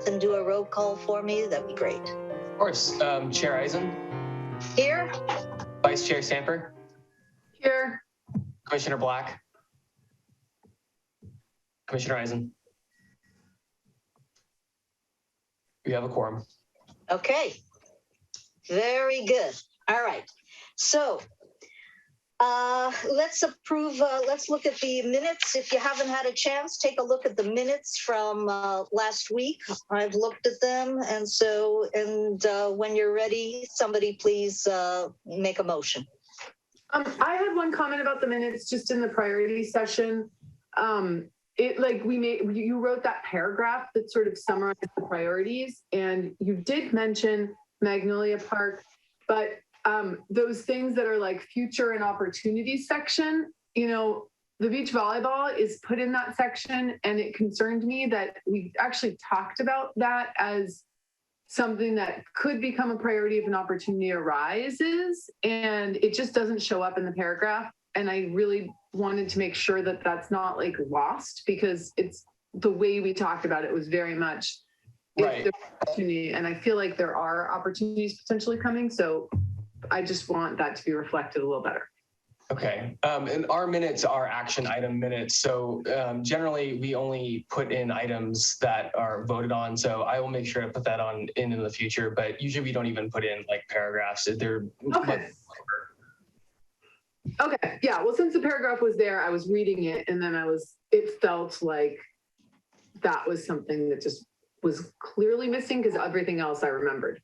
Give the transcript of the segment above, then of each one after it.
and do a roll call for me, that'd be great. Of course. Chair Eisen. Here. Vice Chair Samper. Here. Commissioner Black. Commissioner Eisen. We have a quorum. Okay. Very good. All right. So let's look at the minutes. If you haven't had a chance, take a look at the minutes from last week. I've looked at them. And when you're ready, somebody please make a motion. I had one comment about the minutes just in the priority session. You wrote that paragraph that sort of summarized the priorities, and you did mention Magnolia Park, but those things that are like future and opportunities section, the beach volleyball is put in that section, and it concerned me that we actually talked about that as something that could become a priority if an opportunity arises, and it just doesn't show up in the paragraph. And I really wanted to make sure that that's not like lost, because it's the way we talked about it was very much right. Opportunity, and I feel like there are opportunities potentially coming. So I just want that to be reflected a little better. Okay. And our minutes are action item minutes. So generally we only put in items that are voted on. So I will make sure to put that in the future, but usually we don't even put in like paragraphs. They're okay. Okay. Yeah. Well, since the paragraph was there, I was reading it, and then it felt like that was something that just was clearly missing because everything else I remembered.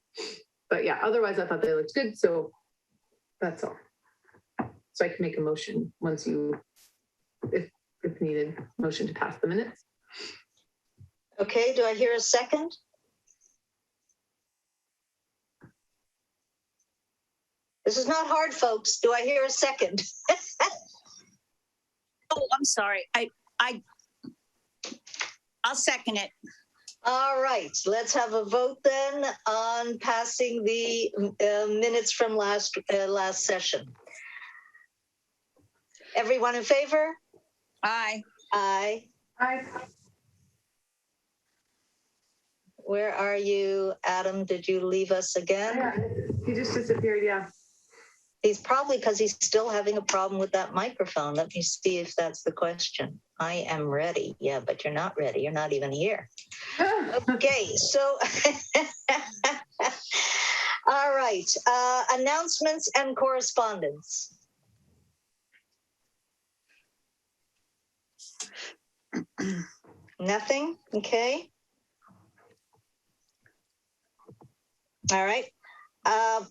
But yeah, otherwise I thought they looked good. So that's all. So I can make a motion once if needed, motion to pass the minutes. Okay. Do I hear a second? This is not hard, folks. Do I hear a second? Oh, I'm sorry. I'll second it. All right. Let's have a vote then on passing the minutes from last session. Everyone in favor? Aye. Aye. Aye. Where are you, Adam? Did you leave us again? Yeah, he just disappeared. Yeah. He's probably because he's still having a problem with that microphone. Let me see if that's the question. I am ready. Yeah, but you're not ready. You're not even here. Okay, so all right. Announcements and correspondence. Nothing? Okay. All right.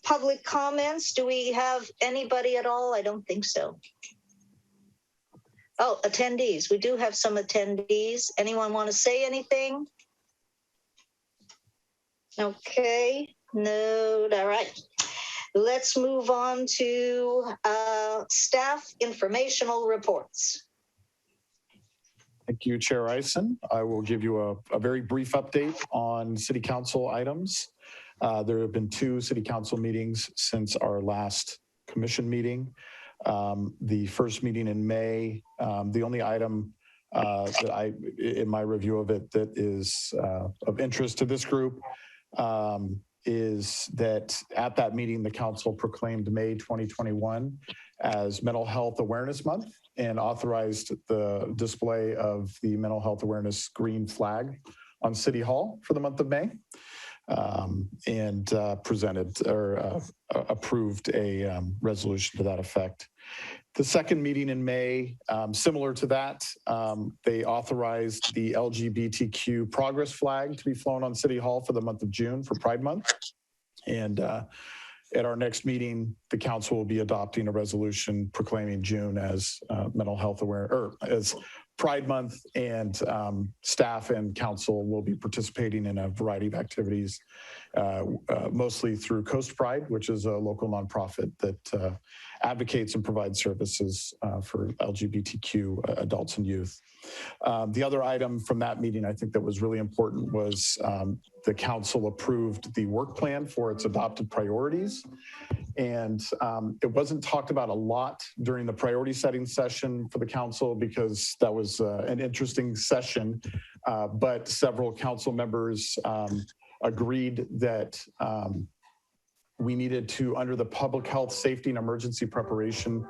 Public comments. Do we have anybody at all? I don't think so. Oh, attendees. We do have some attendees. Anyone want to say anything? Okay. No. All right. Let's move on to staff informational reports. Thank you, Chair Eisen. I will give you a very brief update on City Council items. There have been 2 City Council meetings since our last commission meeting. The first meeting in May, the only item that in my review of it, that is of interest to this group is that at that meeting, the council proclaimed May 2021 as Mental Health Awareness Month and authorized the display of the Mental Health Awareness green flag on City Hall for the month of May. And presented or approved a resolution to that effect. The second meeting in May, similar to that, they authorized the LGBTQ progress flag to be flown on City Hall for the month of June for Pride Month. And at our next meeting, the council will be adopting a resolution proclaiming June as mental health aware, or as Pride Month, and staff and council will be participating in a variety of activities, mostly through Coast Pride, which is a local nonprofit that advocates and provides services for LGBTQ adults and youth. The other item from that meeting I think that was really important was the council approved the work plan for its adopted priorities. And it wasn't talked about a lot during the priority setting session for the council because that was an interesting session. but several council members agreed that we needed to, under the public health, safety, and emergency preparation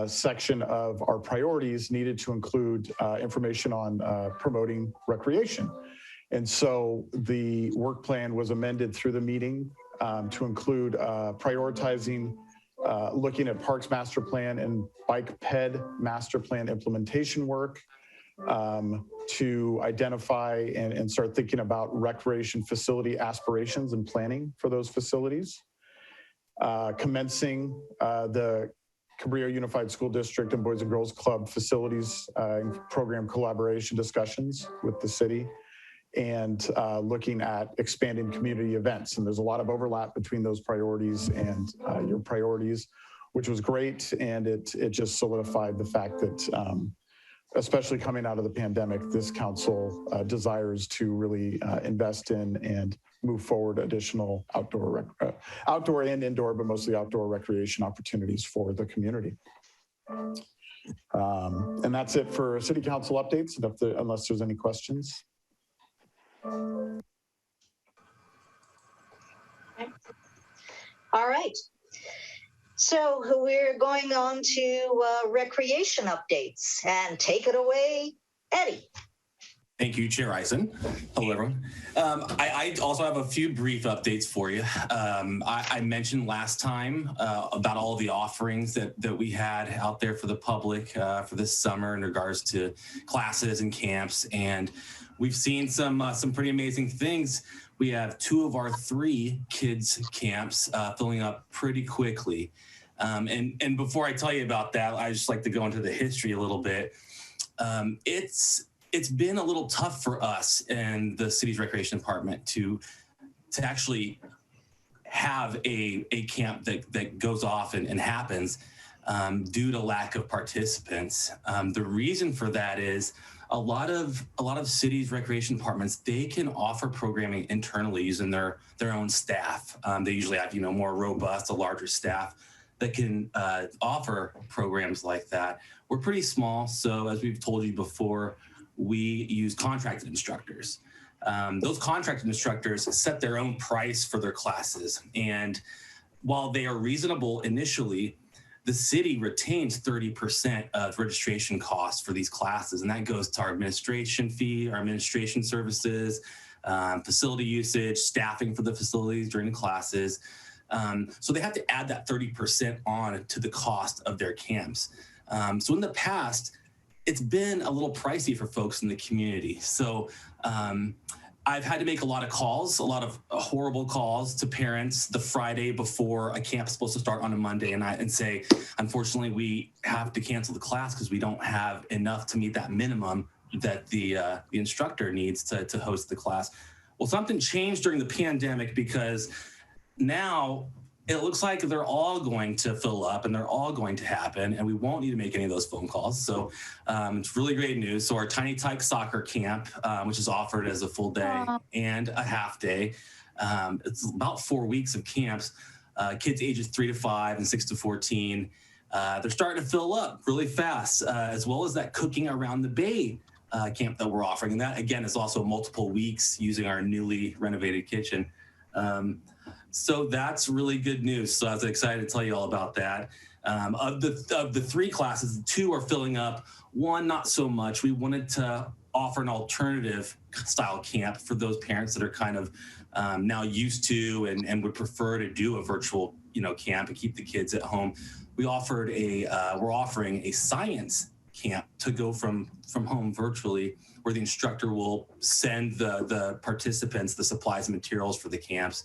section of our priorities, needed to include information on promoting recreation. And so the work plan was amended through the meeting to include prioritizing looking at Parks Master Plan and Bike Ped Master Plan implementation work, to identify and start thinking about recreation facility aspirations and planning for those facilities. Commencing the Cabrillo Unified School District and Boys and Girls Club facilities and program collaboration discussions with the city, and looking at expanding community events. And there's a lot of overlap between those priorities and your priorities, which was great. And it just solidified the fact that, especially coming out of the pandemic, this council desires to really invest in and move forward additional outdoor and indoor, but mostly outdoor recreation opportunities for the community. And that's it for city council updates, unless there's any questions. All right. So we're going on to recreation updates, and take it away, Eddie. Thank you, Chair Eisen. Hello, everyone. I also have a few brief updates for you. I mentioned last time about all the offerings that we had out there for the public for this summer in regards to classes and camps, and we've seen some pretty amazing things. We have 2 of our 3 kids camps filling up pretty quickly. And before I tell you about that, I just like to go into the history a little bit. It's been a little tough for us and the city's recreation department to actually have a camp that goes off and happens due to lack of participants. The reason for that is a lot of cities' recreation departments, they can offer programming internally using their own staff. They usually have more robust, a larger staff that can offer programs like that. We're pretty small, so as we've told you before, we use contracted instructors. Those contracted instructors set their own price for their classes, and while they are reasonable initially, the city retains 30% of registration costs for these classes, and that goes to our administration fee, our administration services, facility usage, staffing for the facilities during the classes. So they have to add that 30% on to the cost of their camps. So in the past, it's been a little pricey for folks in the community. So I've had to make a lot of calls, a lot of horrible calls to parents the Friday before a camp is supposed to start on a Monday, and say, unfortunately, we have to cancel the class because we don't have enough to meet that minimum that the instructor needs to host the class. Well, something changed during the pandemic, because now it looks like they're all going to fill up and they're all going to happen, and we won't need to make any of those phone calls. So it's really great news. So our Tiny Tyke soccer camp, which is offered as a full day and a half day, it's about 4 weeks of camps, kids ages 3 to 5 and 6 to 14. They're starting to fill up really fast, as well as that Cooking Around the Bay camp that we're offering. And that, again, is also multiple weeks using our newly renovated kitchen. So that's really good news. So I was excited to tell you all about that. Of the 3 classes, 2 are filling up, 1 not so much. We wanted to offer an alternative style camp for those parents that are kind of now used to and would prefer to do a virtual camp and keep the kids at home. We're offering a science camp to go from home virtually, where the instructor will send the participants the supplies and materials for the camps.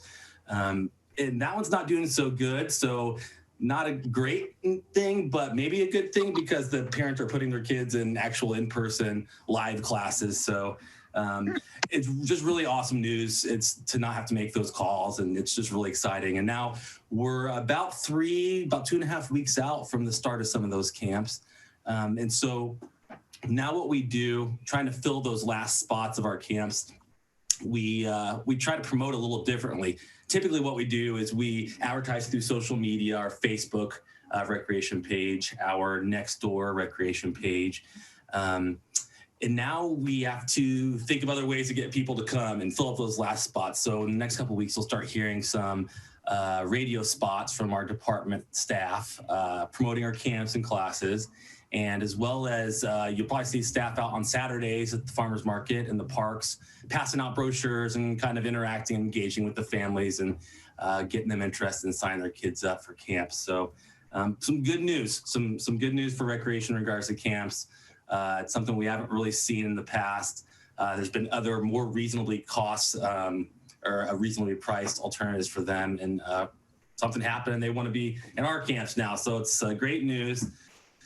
And that one's not doing so good. So not a great thing, but maybe a good thing, because the parents are putting their kids in actual in-person live classes. So it's just really awesome news. It's to not have to make those calls, and it's just really exciting. And now we're about 2.5 weeks out from the start of some of those camps. And so now what we do, trying to fill those last spots of our camps, we try to promote a little differently. Typically what we do is we advertise through social media, our Facebook recreation page, our Nextdoor recreation page. And now we have to think of other ways to get people to come and fill up those last spots. So in the next couple of weeks, you'll start hearing some radio spots from our department staff promoting our camps and classes. And as well as you'll probably see staff out on Saturdays at the farmers market and the parks, passing out brochures and kind of interacting, engaging with the families and getting them interested in signing their kids up for camps. So some good news, some good news for recreation in regards to camps. It's something we haven't really seen in the past. There's been other more reasonably cost or reasonably priced alternatives for them. And something happened and they want to be in our camps now. So it's great news.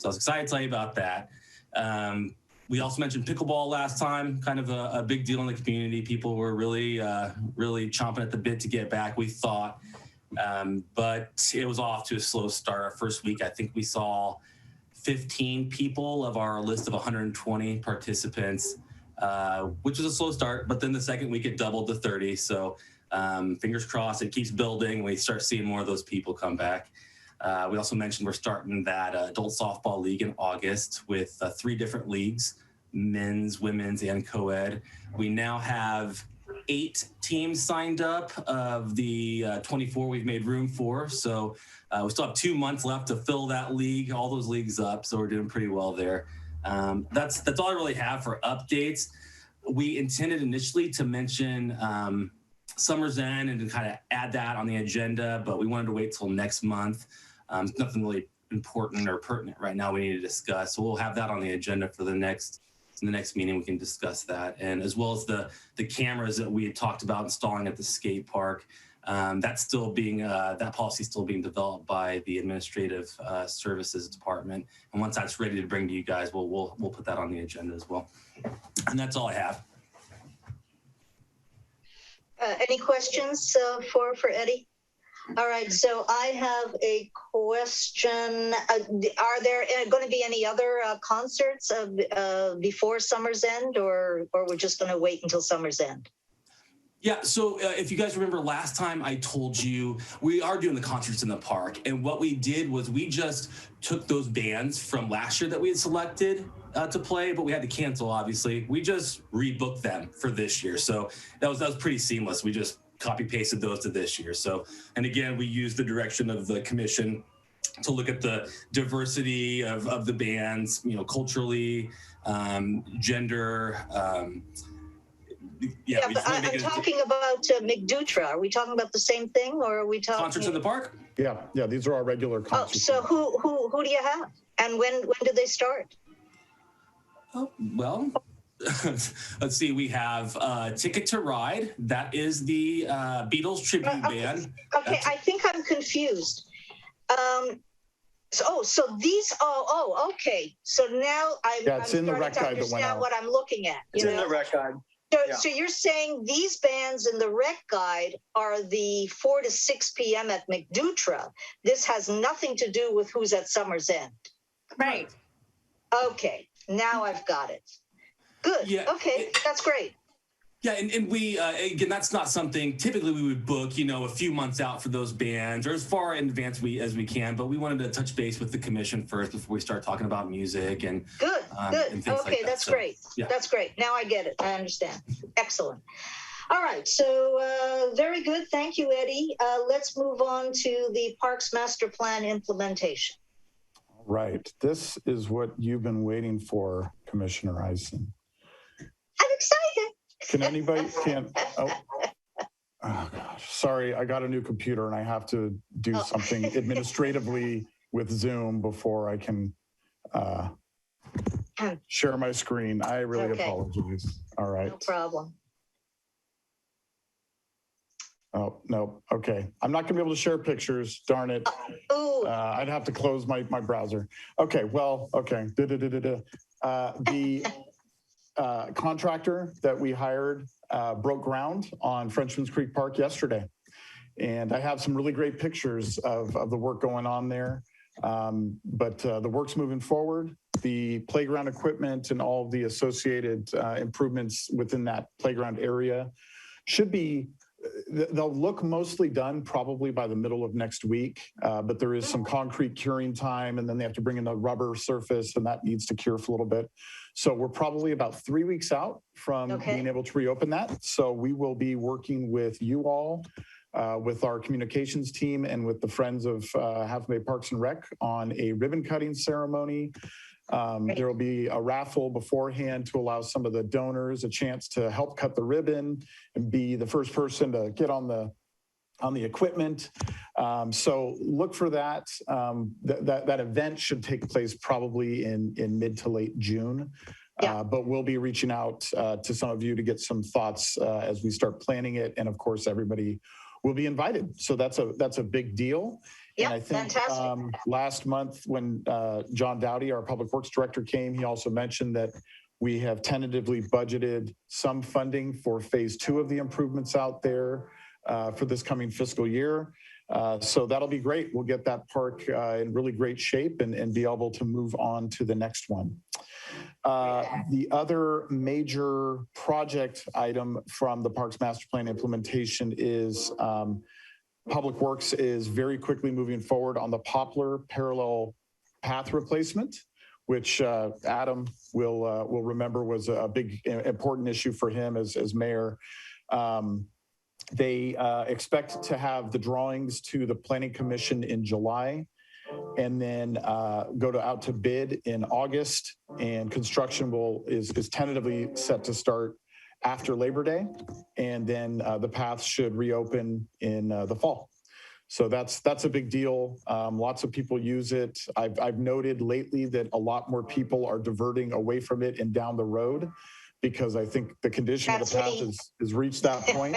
So I was excited to tell you about that. We also mentioned pickleball last time, kind of a big deal in the community. People were really chomping at the bit to get back, we thought. But it was off to a slow start. Our first week, I think we saw 15 people of our list of 120 participants, which was a slow start. But then the second week, it doubled to 30. So fingers crossed, it keeps building. We start seeing more of those people come back. We also mentioned we're starting that adult softball league in August with 3 different leagues, men's, women's, and co-ed. We now have 8 teams signed up of the 24 we've made room for. So we still have 2 months left to fill that league, all those leagues up. So we're doing pretty well there. That's all I really have for updates. We intended initially to mention Summer's End and to kind of add that on the agenda, but we wanted to wait till next month. Nothing really important or pertinent right now we need to discuss. So we'll have that on the agenda for in the next meeting. We can discuss that. And as well as the cameras that we had talked about installing at the skate park, that's still being, that policy is still being developed by the administrative services department. And once that's ready to bring to you guys, we'll put that on the agenda as well. And that's all I have. Any questions for Eddie? All right, so I have a question. Are there going to be any other concerts before Summer's End, or we're just going to wait until Summer's End? Yeah, so if you guys remember last time I told you, we are doing the concerts in the park. And what we did was we just took those bands from last year that we had selected to play, but we had to cancel, obviously. We just rebooked them for this year. So that was pretty seamless. We just copy pasted those to this year. So, and again, we used the direction of the commission to look at the diversity of the bands, you know, culturally, gender. Yeah, but I'm talking about McDutra. Are we talking about the same thing, or are we talking concerts in the park? Yeah, these are our regular concerts. Oh, so who do you have, and when do they start? Oh, well, let's see. We have Ticket to Ride. That is the Beatles tribute band. Okay, I think I'm confused. So these. Okay. So now I'm it's in the rec to guide that went understand out. what I'm looking at. It's in the rec guide. So you're saying these bands in the rec guide are the 4 to 6 p.m. at McDutra. This has nothing to do with who's at Summer's End. Right. Okay, now I've got it. Good. Yeah, okay, that's great. Yeah, and we, again, that's not something typically we would book, you know, a few months out for those bands or as far in advance as we can. But we wanted to touch base with the commission first before we start talking about music and good. And things Okay, like that. that's So, great. yeah. That's great. Now I get it. I understand. Excellent. All right. So very good. Thank you, Eddie. Let's move on to the Parks Master Plan implementation. Right. This is what you've been waiting for, Commissioner Eisen. I'm excited. Can anybody, oh gosh, sorry, I got a new computer and I have to do something administratively with Zoom before I can share my screen. I really apologize. All right. No problem. Oh, no. Okay. I'm not going to be able to share pictures. Darn it. I'd have to close my browser. Okay. Well, okay. The contractor that we hired broke ground on Frenchman's Creek Park yesterday. And I have some really great pictures of the work going on there. But the work's moving forward. The playground equipment and all of the associated improvements within that playground area should be they'll look mostly done probably by the middle of next week, but there is some concrete curing time, and then they have to bring in the rubber surface, and that needs to cure for a little bit. So we're probably about 3 weeks out from being able to reopen that. So we will be working with you all, with our communications team, and with the Friends of Half Bay Parks and Rec on a ribbon cutting ceremony. There will be a raffle beforehand to allow some of the donors a chance to help cut the ribbon and be the first person to get on the equipment. So look for that. That event should take place probably in mid to late June. But we'll be reaching out to some of you to get some thoughts as we start planning it. And of course, everybody will be invited. So that's a big deal. And I think last month when John Dowdy, our Public Works Director, came, he also mentioned that we have tentatively budgeted some funding for phase 2 of the improvements out there for this coming fiscal year. So that'll be great. We'll get that park in really great shape and be able to move on to the next one. The other major project item from the Parks Master Plan implementation is Public Works is very quickly moving forward on the poplar parallel path replacement, which Adam will remember was a big important issue for him as mayor. They expect to have the drawings to the Planning Commission in July, and then go out to bid in August, and construction is tentatively set to start after Labor Day, and then the path should reopen in the fall. So that's a big deal. Lots of people use it. I've noted lately that a lot more people are diverting away from it and down the road, because I think the condition of the path has reached that point.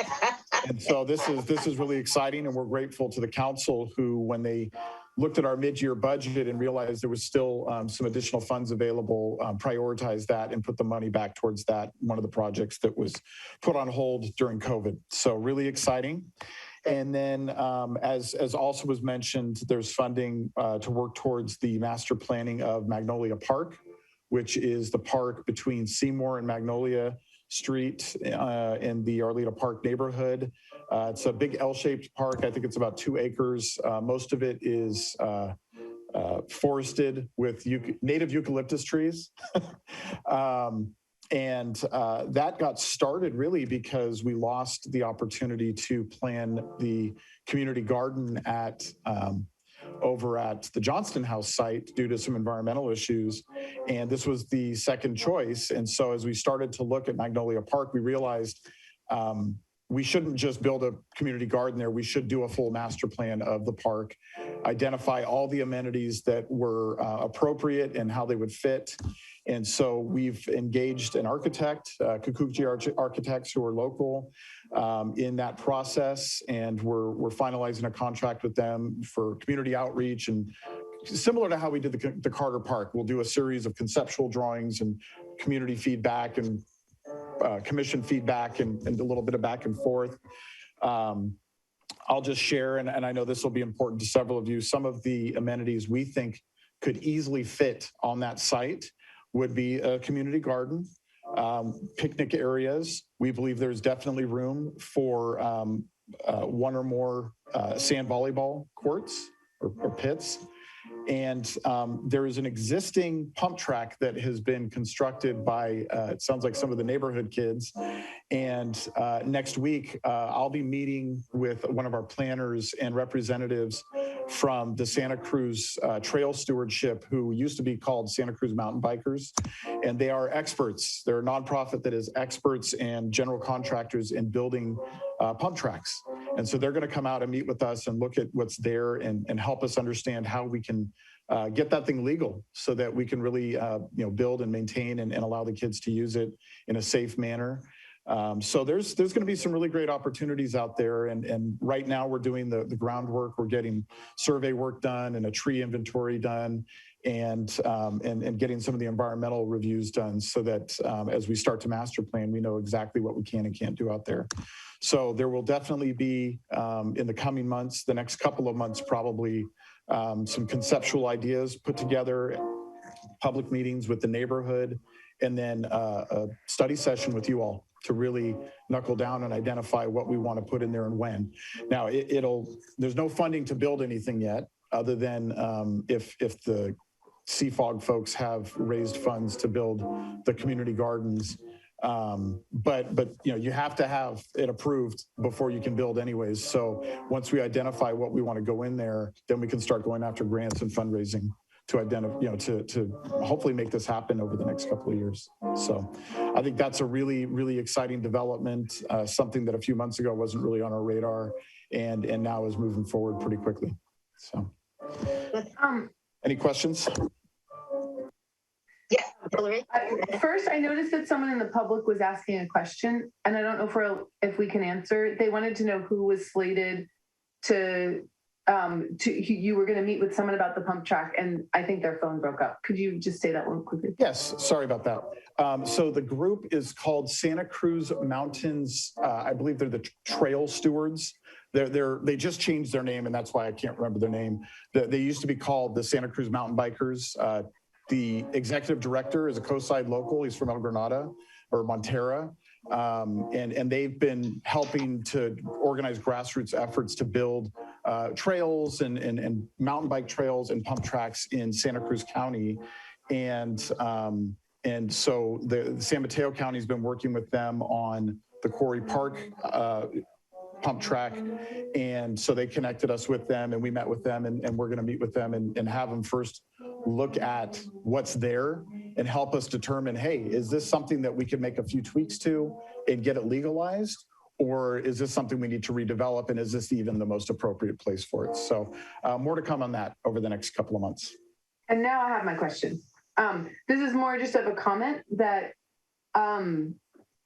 And so this is really exciting, and we're grateful to the council who, when they looked at our mid-year budget and realized there was still some additional funds available, prioritized that and put the money back towards that, one of the projects that was put on hold during COVID. So really exciting. And then as also was mentioned, there's funding to work towards the master planning of Magnolia Park, which is the park between Seymour and Magnolia Street in the Arleta Park neighborhood. It's a big L-shaped park. I think it's about 2 acres. Most of it is forested with native eucalyptus trees. And that got started really because we lost the opportunity to plan the community garden over at the Johnston House site due to some environmental issues. And this was the second choice. And so as we started to look at Magnolia Park, we realized we shouldn't just build a community garden there. We should do a full master plan of the park, identify all the amenities that were appropriate and how they would fit. And so we've engaged an architect, Kukuchi Architects, who are local, in that process. And we're finalizing a contract with them for community outreach, and similar to how we did the Carter Park. We'll do a series of conceptual drawings and community feedback and commission feedback and a little bit of back and forth. I'll just share, and I know this will be important to several of you, some of the amenities we think could easily fit on that site would be a community garden, picnic areas. We believe there's definitely room for one or more sand volleyball courts or pits. And there is an existing pump track that has been constructed by, it sounds like some of the neighborhood kids. And next week, I'll be meeting with one of our planners and representatives from the Santa Cruz Trail Stewardship, who used to be called Santa Cruz Mountain Bikers. And they are experts. They're a nonprofit that is experts and general contractors in building pump tracks. And so they're going to come out and meet with us and look at what's there and help us understand how we can get that thing legal so that we can really build and maintain and allow the kids to use it in a safe manner. So there's going to be some really great opportunities out there. And right now we're doing the groundwork. We're getting survey work done and a tree inventory done, and getting some of the environmental reviews done so that as we start to master plan, we know exactly what we can and can't do out there. So there will definitely be in the coming months, the next couple of months, probably some conceptual ideas put together, public meetings with the neighborhood, and then a study session with you all to really knuckle down and identify what we want to put in there and when. Now, there's no funding to build anything yet, other than if the CFOG folks have raised funds to build the community gardens. But you have to have it approved before you can build anyways. So once we identify what we want to go in there, then we can start going after grants and fundraising to identify, to hopefully make this happen over the next couple of years. So I think that's a really, really exciting development, something that a few months ago wasn't really on our radar, and now is moving forward pretty quickly. So any questions? Yeah, Hillary. First, I noticed that someone in the public was asking a question, and I don't know if we can answer. They wanted to know who was slated to you were going to meet with someone about the pump track, and I think their phone broke up. Could you just say that one quickly? Yes, sorry about that. So the group is called Santa Cruz Mountains. I believe they're the Trail Stewards. They just changed their name, and that's why I can't remember their name. They used to be called the Santa Cruz Mountain Bikers. The executive director is a Coastside local. He's from El Granada or Montera. And they've been helping to organize grassroots efforts to build trails and mountain bike trails and pump tracks in Santa Cruz County. And so the San Mateo County has been working with them on the Quarry Park pump track. And so they connected us with them, and we met with them, and we're going to meet with them and have them first look at what's there and help us determine, hey, is this something that we can make a few tweaks to and get it legalized? Or is this something we need to redevelop? And is this even the most appropriate place for it? So more to come on that over the next couple of months. And now I have my question. This is more just of a comment that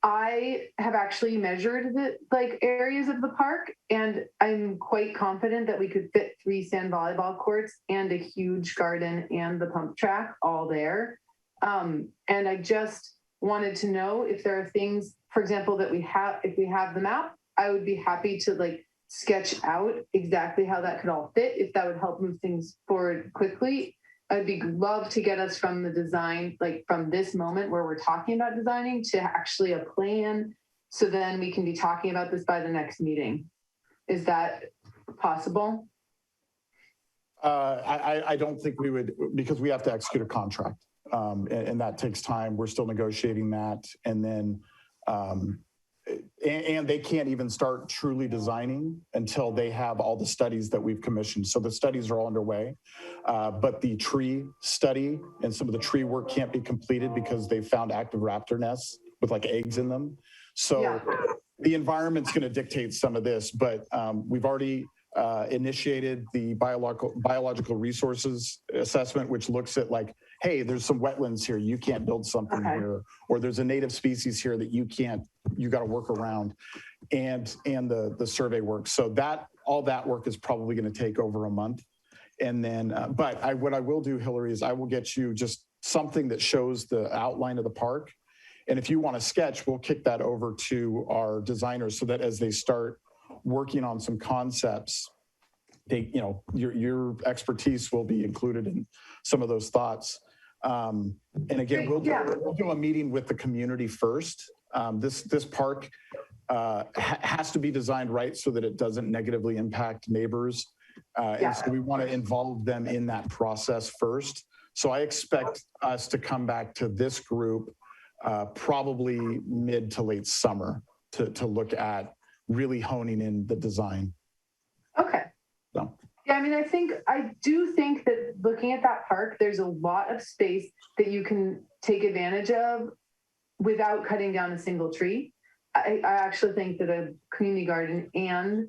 I have actually measured the areas of the park, and I'm quite confident that we could fit 3 sand volleyball courts and a huge garden and the pump track all there. And I just wanted to know if there are things, for example, that if we have the map, I would be happy to sketch out exactly how that could all fit, if that would help move things forward quickly. I'd love to get us from the design, from this moment where we're talking about designing, to actually a plan, so then we can be talking about this by the next meeting. Is that possible? I don't think we would, because we have to execute a contract, and that takes time. We're still negotiating that, and then and they can't even start truly designing until they have all the studies that we've commissioned. So the studies are all underway, but the tree study and some of the tree work can't be completed because they found active raptor nests with eggs in them. So the environment's going to dictate some of this, but we've already initiated the biological resources assessment, which looks at hey, there's some wetlands here, you can't build something here, or there's a native species here that you got to work around, and the survey work. So all that work is probably going to take over a month. And then, but what I will do, Hillary, is I will get you just something that shows the outline of the park. And if you want to sketch, we'll kick that over to our designers so that as they start working on some concepts, your expertise will be included in some of those thoughts. And again, we'll do a meeting with the community first. This park has to be designed right so that it doesn't negatively impact neighbors. And so we want to involve them in that process first. So I expect us to come back to this group probably mid to late summer to look at really honing in the design. Okay. So. Yeah, I do think that looking at that park, there's a lot of space that you can take advantage of without cutting down a single tree. I actually think that a community garden and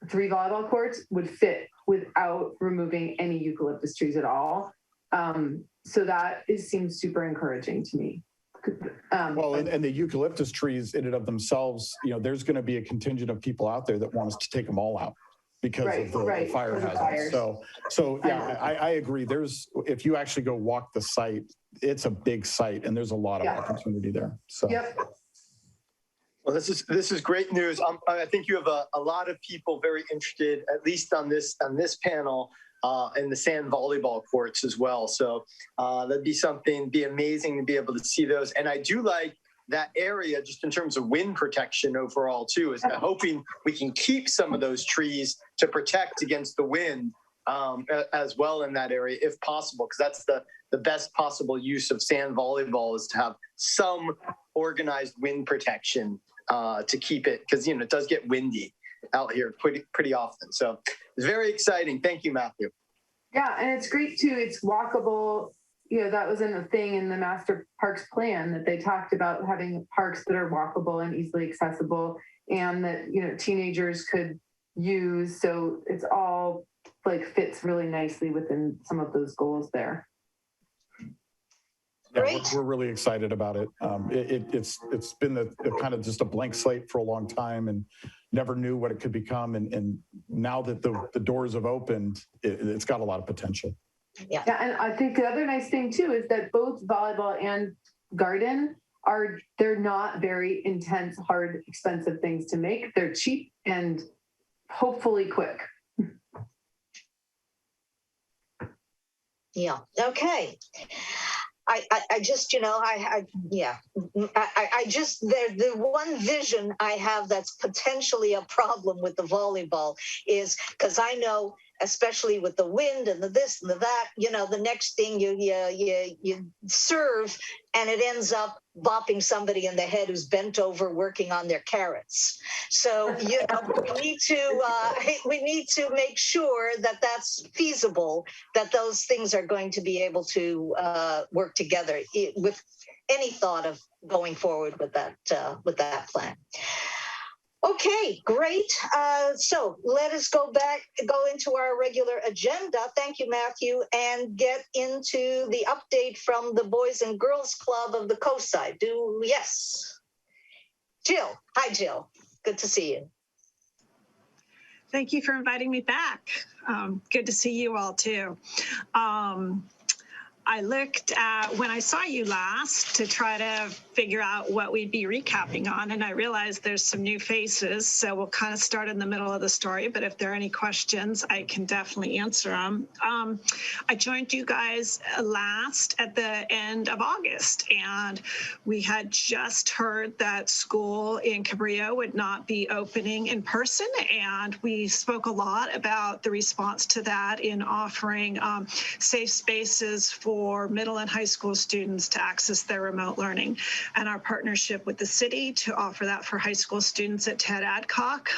3 volleyball courts would fit without removing any eucalyptus trees at all. So that seems super encouraging to me. Well, and the eucalyptus trees in and of themselves, there's going to be a contingent of people out there that want us to take them all out because of the fire hazard. So yeah, I agree. If you actually go walk the site, it's a big site and there's a lot of opportunity there. So. Yep. Well, this is great news. I think you have a lot of people very interested, at least on this panel, in the sand volleyball courts as well. So that'd be amazing to be able to see those. And I do like that area, just in terms of wind protection overall too, is hoping we can keep some of those trees to protect against the wind as well in that area if possible, because that's the best possible use of sand volleyball is to have some organized wind protection to keep it, because it does get windy out here pretty often. So it's very exciting. Thank you, Matthew. Yeah, and it's great too. It's walkable. That was a thing in the master parks plan that they talked about having parks that are walkable and easily accessible, and that teenagers could use. So it's all fits really nicely within some of those goals there. Yeah, we're really excited about it. It's been a kind of just a blank slate for a long time, and never knew what it could become. And now that the doors have opened, it's got a lot of potential. Yeah, and I think the other nice thing too is that both volleyball and garden they're not very intense, hard, expensive things to make. They're cheap and hopefully quick. Yeah. Okay. I just, the one vision I have that's potentially a problem with the volleyball is because I know, especially with the wind and the this and the that, the next thing you serve and it ends up bopping somebody in the head who's bent over working on their carrots. So, we need to make sure that that's feasible, that those things are going to be able to work together with any thought of going forward with that plan. Okay, great. So let us go into our regular agenda. Thank you, Matthew, and get into the update from the Boys and Girls Club of the Coast Side. Yes. Jill. Hi, Jill. Good to see you. Thank you for inviting me back. Good to see you all too. I looked at when I saw you last to try to figure out what we'd be recapping on, and I realized there's some new faces, so we'll kind of start in the middle of the story, but if there are any questions, I can definitely answer them. I joined you guys last at the end of August, and we had just heard that school in Cabrillo would not be opening in person, and we spoke a lot about the response to that in offering safe spaces for middle and high school students to access their remote learning, and our partnership with the city to offer that for high school students at Ted Adcock.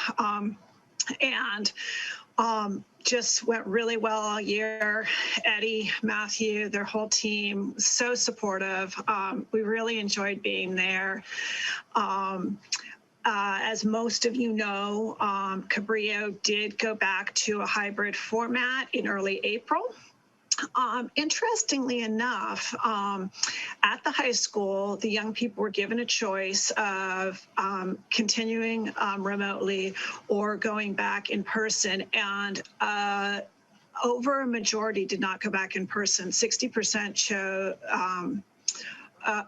Just went really well all year. Eddie, Matthew, their whole team, so supportive. We really enjoyed being there. As most of you know, Cabrillo did go back to a hybrid format in early April. Interestingly enough, at the high school, the young people were given a choice of continuing remotely or going back in person, and over a majority did not go back in person. 60% chose.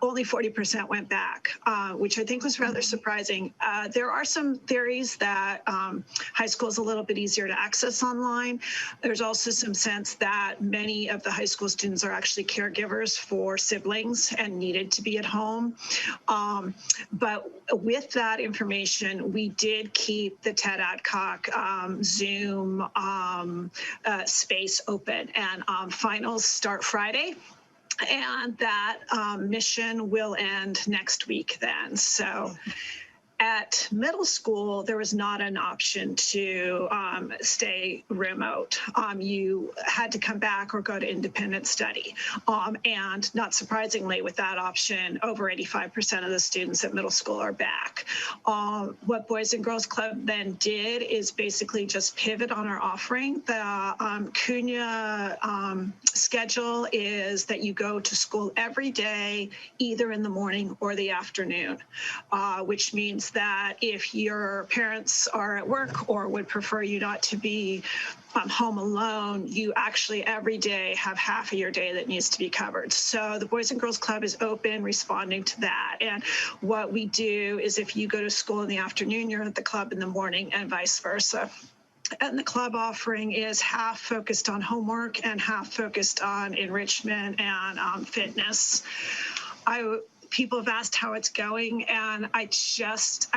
Only 40% went back, which I think was rather surprising. There are some theories that high school is a little bit easier to access online. There's also some sense that many of the high school students are actually caregivers for siblings and needed to be at home. But with that information, we did keep the Ted Adcock Zoom space open, and finals start Friday. And that mission will end next week then. So at middle school, there was not an option to stay remote. You had to come back or go to independent study. And not surprisingly, with that option, over 85% of the students at middle school are back. What Boys and Girls Club then did is basically just pivot on our offering. The Cunha schedule is that you go to school every day, either in the morning or the afternoon, which means that if your parents are at work or would prefer you not to be home alone, you actually every day have half of your day that needs to be covered. So the Boys and Girls Club is open, responding to that. And what we do is if you go to school in the afternoon, you're at the club in the morning, and vice versa. And the club offering is half focused on homework and half focused on enrichment and fitness. people have asked how it's going, and I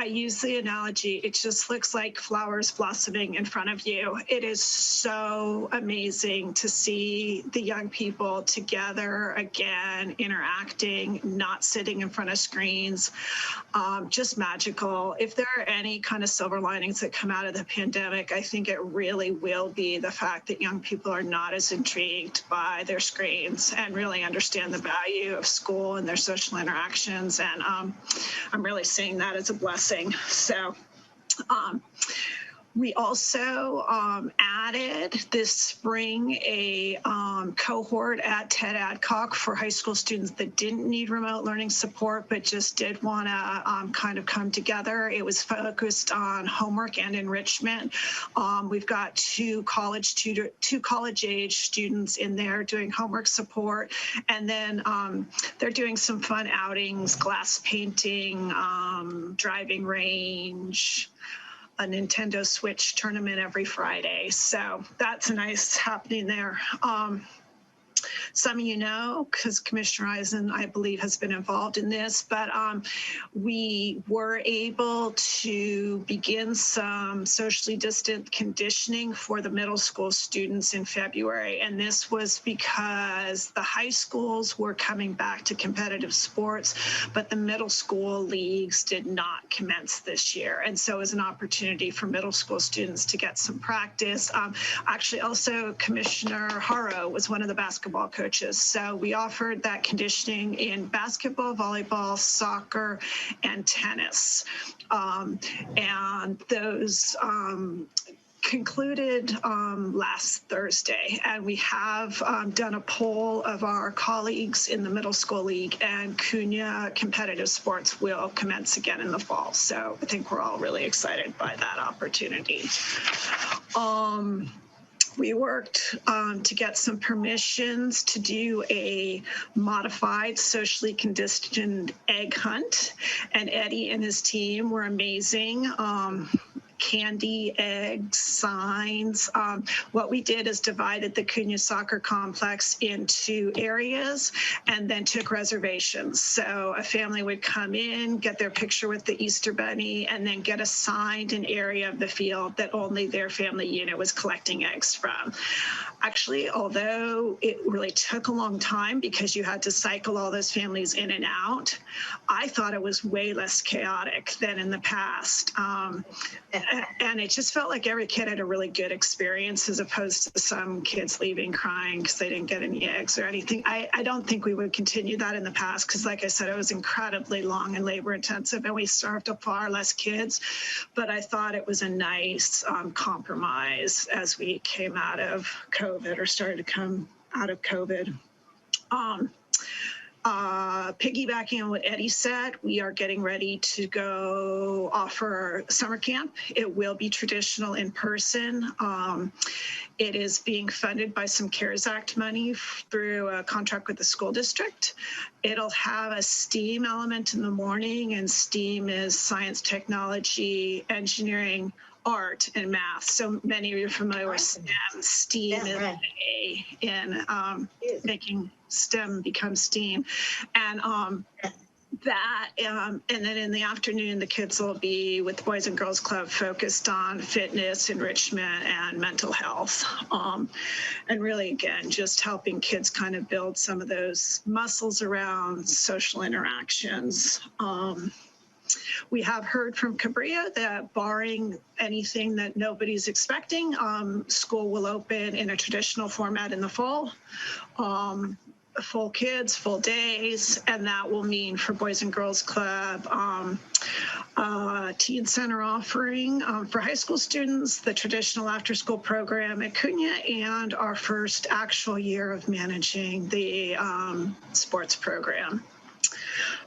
use the analogy, it just looks like flowers blossoming in front of you. It is so amazing to see the young people together again, interacting, not sitting in front of screens, just magical. If there are any kind of silver linings that come out of the pandemic, I think it really will be the fact that young people are not as intrigued by their screens and really understand the value of school and their social interactions. And I'm really seeing that as a blessing. So we also added this spring a cohort at Ted Adcock for high school students that didn't need remote learning support, but just did want to kind of come together. It was focused on homework and enrichment. We've got two college-age students in there doing homework support, and then they're doing some fun outings, glass painting, driving range, a Nintendo Switch tournament every Friday. So that's nice happening there. Some of you know, because Commissioner Eisen, I believe, has been involved in this, but we were able to begin some socially distant conditioning for the middle school students in February. And this was because the high schools were coming back to competitive sports, but the middle school leagues did not commence this year. And so it was an opportunity for middle school students to get some practice. Actually, also Commissioner Haro was one of the basketball coaches. So we offered that conditioning in basketball, volleyball, soccer, and tennis. And those concluded last Thursday. And we have done a poll of our colleagues in the middle school league, and Cunha competitive sports will commence again in the fall. So I think we're all really excited by that opportunity. We worked to get some permissions to do a modified socially conditioned egg hunt, and Eddie and his team were amazing. Candy, eggs, signs. What we did is divided the Cunha Soccer Complex into areas and then took reservations. So a family would come in, get their picture with the Easter Bunny, and then get assigned an area of the field that only their family unit was collecting eggs from. Actually, although it really took a long time because you had to cycle all those families in and out, I thought it was way less chaotic than in the past. And it just felt like every kid had a really good experience, as opposed to some kids leaving crying because they didn't get any eggs or anything. I don't think we would continue that in the past because, like I said, it was incredibly long and labor intensive, and we served far less kids. But I thought it was a nice compromise as we came out of COVID, or started to come out of COVID. Piggybacking on what Eddie said, we are getting ready to go offer summer camp. It will be traditional in person. It is being funded by some CARES Act money through a contract with the school district. It'll have a STEAM element in the morning, and STEAM is science, technology, engineering, art, and math. So many of you are familiar with STEM. STEAM is A in making STEM become STEAM. And and then in the afternoon, the kids will be with the Boys and Girls Club focused on fitness, enrichment, and mental health. And really, again, just helping kids kind of build some of those muscles around social interactions. We have heard from Cabrillo that, barring anything that nobody's expecting, school will open in a traditional format in the fall. Full kids, full days, and that will mean for Boys and Girls Club, Teen Center offering for high school students, the traditional after-school program at Cunha, and our first actual year of managing the sports program.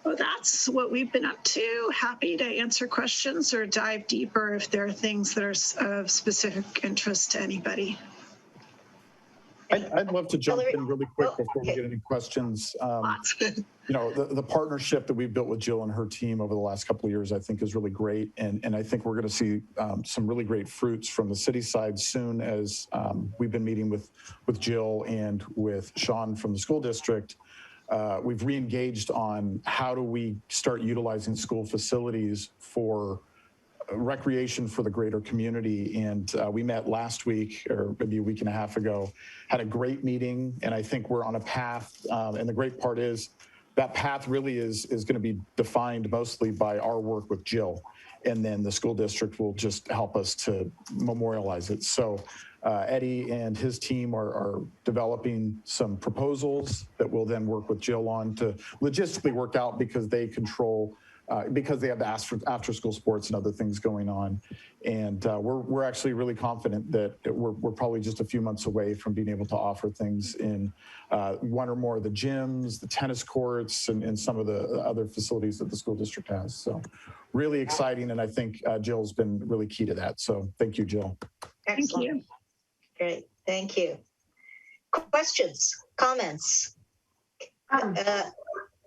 Well, that's what we've been up to. Happy to answer questions or dive deeper if there are things that are of specific interest to anybody. I'd love to jump in really quick before we get any questions. You know, the partnership that we've built with Jill and her team over the last couple of years, I think, is really great. And I think we're going to see some really great fruits from the city side soon, as we've been meeting with Jill and with Sean from the school district we've re-engaged on how do we start utilizing school facilities for recreation for the greater community. And we met last week, or maybe a week and a half ago, had a great meeting. And I think we're on a path. And the great part is that path really is going to be defined mostly by our work with Jill. And then the school district will just help us to memorialize it. So Eddie and his team are developing some proposals that we'll then work with Jill on to logistically work out, because they control because they have the after school sports and other things going on. And we're actually really confident that we're probably just a few months away from being able to offer things in one or more of the gyms, the tennis courts, and some of the other facilities that the school district has. So really exciting. And I think Jill's been really key to that. So thank you, Jill. Excellent. Thank you. Great. Thank you. Questions, comments?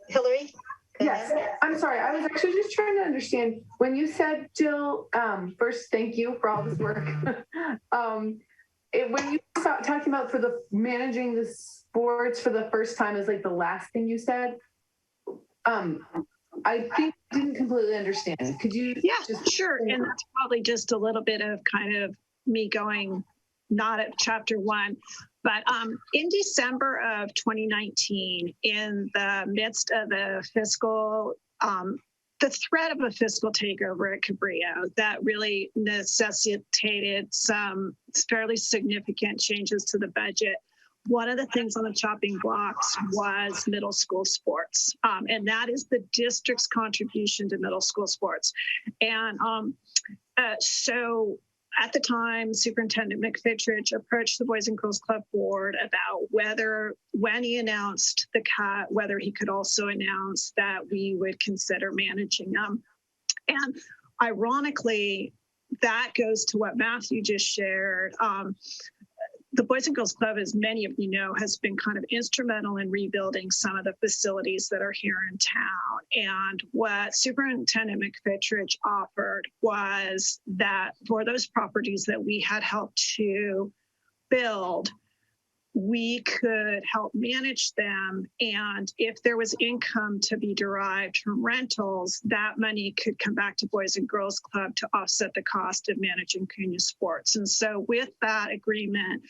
Hillary? Go Yes, ahead. I'm sorry. I was actually just trying to understand when you said, Jill, first, thank you for all this work. When you start talking about for the managing the sports for the first time is like the last thing you said, I think I didn't completely understand. Could you? Yeah, just sure. And that's probably just a little bit of kind of me going not at chapter one. But in December of 2019, in the midst of the fiscal, the threat of a fiscal takeover at Cabrillo that really necessitated some fairly significant changes to the budget, one of the things on the chopping blocks was middle school sports. And that is the district's contribution to middle school sports. And so at the time, Superintendent McFitridge approached the Boys and Girls Club board about whether, when he announced the cut, whether he could also announce that we would consider managing them. And ironically, that goes to what Matthew just shared. The Boys and Girls Club, as many of you know, has been kind of instrumental in rebuilding some of the facilities that are here in town. And what Superintendent McFitridge offered was that for those properties that we had helped to build, we could help manage them. And if there was income to be derived from rentals, that money could come back to Boys and Girls Club to offset the cost of managing Cunha Sports. And so with that agreement,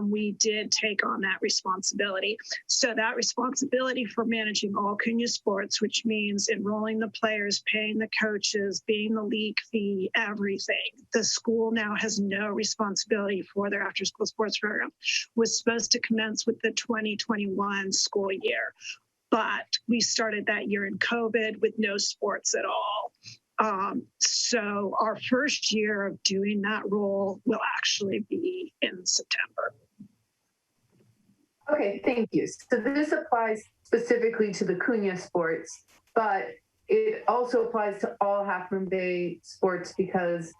we did take on that responsibility. So that responsibility for managing all Cunha Sports, which means enrolling the players, paying the coaches, being the league fee, everything. The school now has no responsibility for their after-school sports program. Was supposed to commence with the 2021 school year, but we started that year in COVID with no sports at all. So our first year of doing that role will actually be in September. Okay, thank you. So this applies specifically to the Cunha sports, but it also applies to all Half Moon Bay sports, because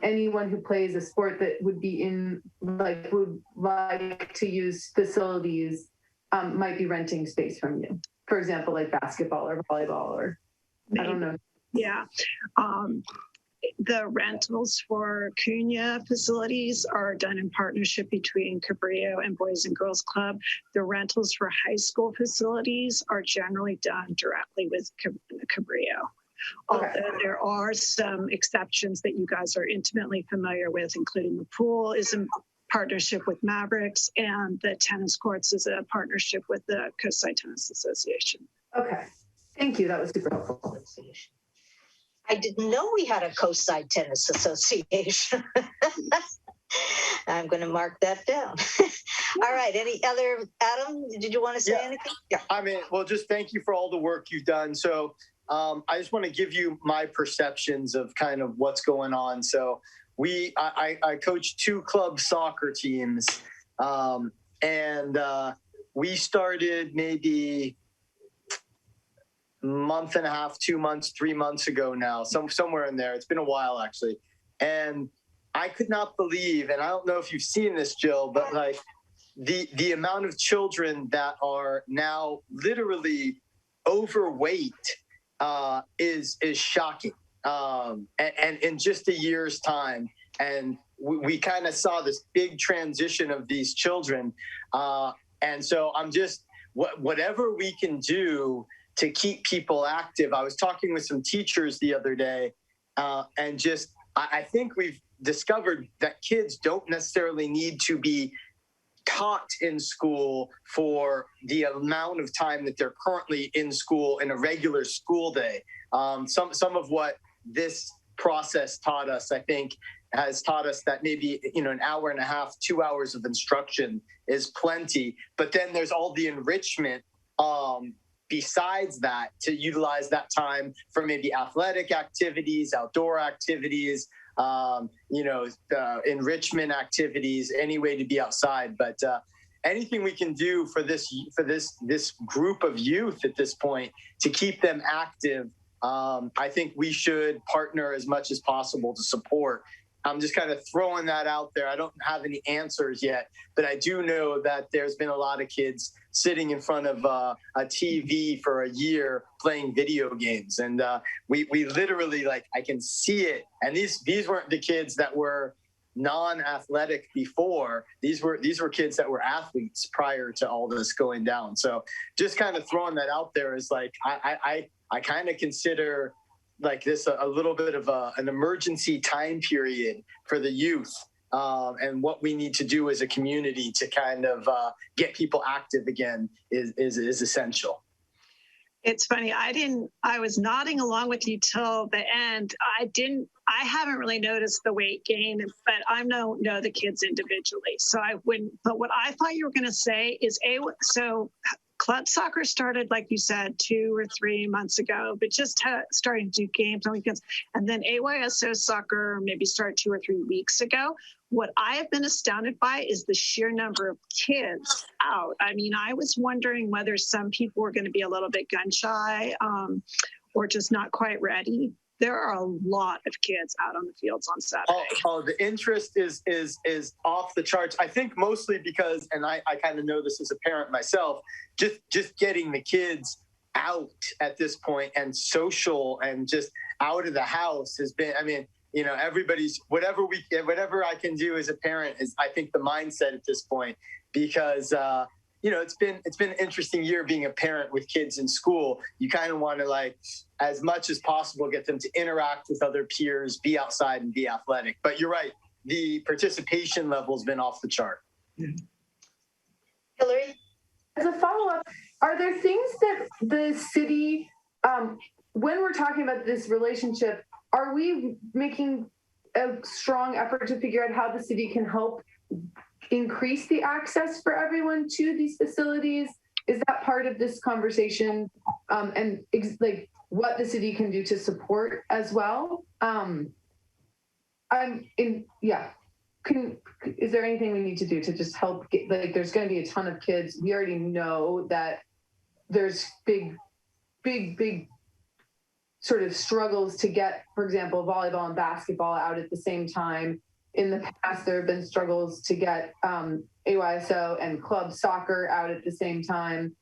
anyone who plays a sport that would be in, like, would like to use facilities might be renting space from you. For example, like basketball or volleyball, or I don't know. Yeah. The rentals for Cunha facilities are done in partnership between Cabrillo and Boys and Girls Club. The rentals for high school facilities are generally done directly with Cabrillo. Okay. Although there are some exceptions that you guys are intimately familiar with, including the pool is in partnership with Mavericks, and the tennis courts is a partnership with the Coastside Tennis Association. Okay, thank you. That was super helpful. I didn't know we had a Coastside Tennis Association. I'm going to mark that down. All right. Any other, Adam, did you want to say anything? Yeah. I mean, well, just thank you for all the work you've done. So I just want to give you my perceptions of kind of what's going on. So I coach 2 club soccer teams, and we started maybe month and a half, 2 months, 3 months ago now, somewhere in there. It's been a while, actually. And I could not believe, and I don't know if you've seen this, Jill, but like the amount of children that are now literally overweight is shocking. And in just a year's time. And we kind of saw this big transition of these children. And so whatever we can do to keep people active. I was talking with some teachers the other day, and I think we've discovered that kids don't necessarily need to be taught in school for the amount of time that they're currently in school in a regular school day. Some of what this process taught us, I think, has taught us that maybe, an hour and a half, 2 hours of instruction is plenty. But then there's all the enrichment besides that, to utilize that time for maybe athletic activities, outdoor activities, enrichment activities, any way to be outside. But anything we can do for this group of youth at this point to keep them active, I think we should partner as much as possible to support. I'm just kind of throwing that out there. I don't have any answers yet, but I do know that there's been a lot of kids sitting in front of a TV for a year playing video games. And we literally, I can see it. And these weren't the kids that were non-athletic before. These were kids that were athletes prior to all this going down. So just kind of throwing that out there is I kind of consider this a little bit of an emergency time period for the youth, and what we need to do as a community to kind of get people active again is essential. It's funny. I was nodding along with you till the end. I haven't really noticed the weight gain, but I don't know the kids individually. So I wouldn't, but what I thought you were going to say is club soccer started, like you said, 2 or 3 months ago, but just starting to do games on weekends. And then AYSO soccer maybe started 2 or 3 weeks ago. What I have been astounded by is the sheer number of kids out. I mean, I was wondering whether some people were going to be a little bit gun shy or just not quite ready. There are a lot of kids out on the fields on Saturday. Oh, the interest is off the charts. I think mostly because, and I kind of know this as a parent myself, just getting the kids out at this point and social and just out of the house has been, everybody's, whatever I can do as a parent is, I think, the mindset at this point, because it's been an interesting year being a parent with kids in school. You kind of want to, as much as possible, get them to interact with other peers, be outside and be athletic. But you're right, the participation level has been off the chart. Hillary? As a follow-up, are there things that the city, when we're talking about this relationship, are we making a strong effort to figure out how the city can help increase the access for everyone to these facilities? Is that part of this conversation? And what the city can do to support as well? Is there anything we need to do to just help get, there's going to be a ton of kids. We already know that there's big sort of struggles to get, for example, volleyball and basketball out at the same time. In the past, there have been struggles to get AYSO and club soccer out at the same time.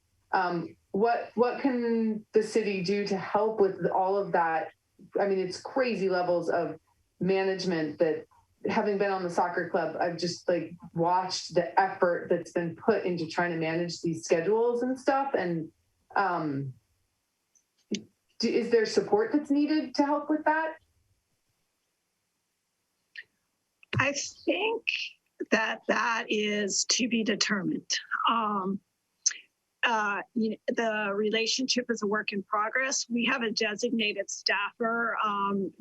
What can the city do to help with all of that? I mean, it's crazy levels of management that, having been on the soccer club, I've just watched the effort that's been put into trying to manage these schedules and stuff. And is there support that's needed to help with that? I think that is to be determined. The relationship is a work in progress. We have a designated staffer,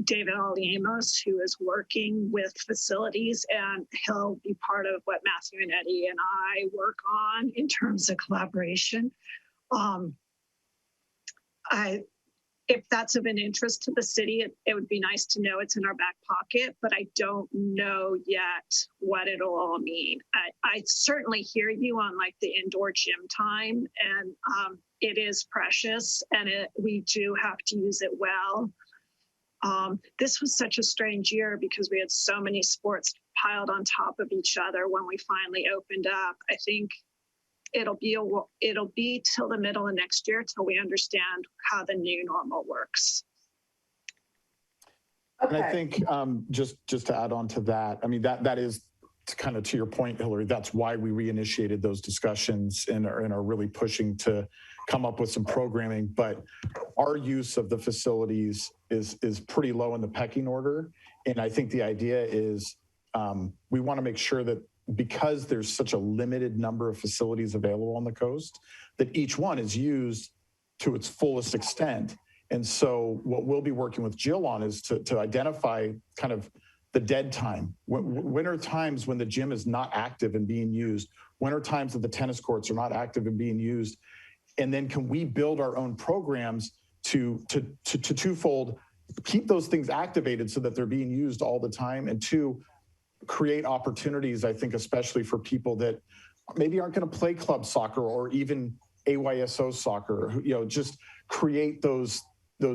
David Aliamos, who is working with facilities, and he'll be part of what Matthew and Eddie and I work on in terms of collaboration. If that's of an interest to the city, it would be nice to know it's in our back pocket, but I don't know yet what it'll all mean. I certainly hear you on the indoor gym time, and it is precious, and we do have to use it well. This was such a strange year because we had so many sports piled on top of each other when we finally opened up. I think it'll be till the middle of next year till we understand how the new normal works. Okay. And I think just to add on to that, I mean, that is kind of to your point, Hillary, that's why we reinitiated those discussions and are really pushing to come up with some programming. But our use of the facilities is pretty low in the pecking order. And I think the idea is we want to make sure that because there's such a limited number of facilities available on the coast, that each one is used to its fullest extent. And so what we'll be working with Jill on is to identify kind of the dead time. When are times when the gym is not active and being used? When are times that the tennis courts are not active and being used? And then can we build our own programs to twofold, keep those things activated so that they're being used all the time, and two, create opportunities, I think, especially for people that maybe aren't going to play club soccer or even AYSO soccer, just create those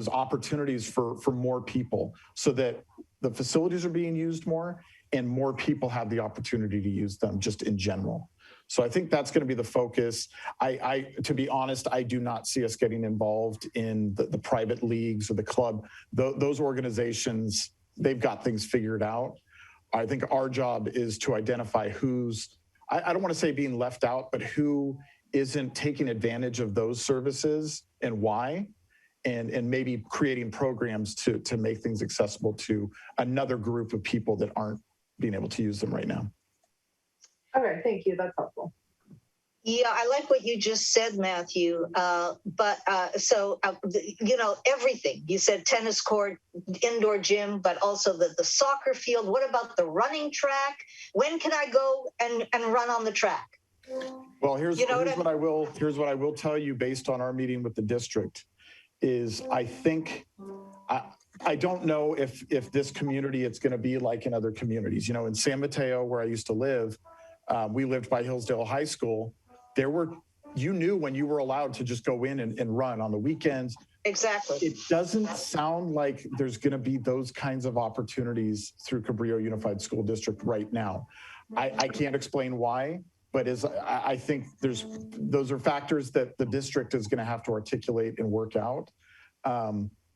opportunities for more people so that the facilities are being used more and more people have the opportunity to use them just in general. So I think that's going to be the focus. To be honest, I do not see us getting involved in the private leagues or the club. Those organizations, they've got things figured out. I think our job is to identify who's, I don't want to say being left out, but who isn't taking advantage of those services and why, and maybe creating programs to make things accessible to another group of people that aren't being able to use them right now. Okay, thank you. That's helpful. Yeah, I like what you just said, Matthew. Everything. You said tennis court, indoor gym, but also the soccer field. What about the running track? When can I go and run on the track? Well, here's what I will tell you based on our meeting with the district is I think I don't know if this community it's going to be like in other communities. In San Mateo, where I used to live, we lived by Hillsdale High School. You knew when you were allowed to just go in and run on the weekends. Exactly. It doesn't sound like there's going to be those kinds of opportunities through Cabrillo Unified School District right now. I can't explain why, but I think those are factors that the district is going to have to articulate and work out.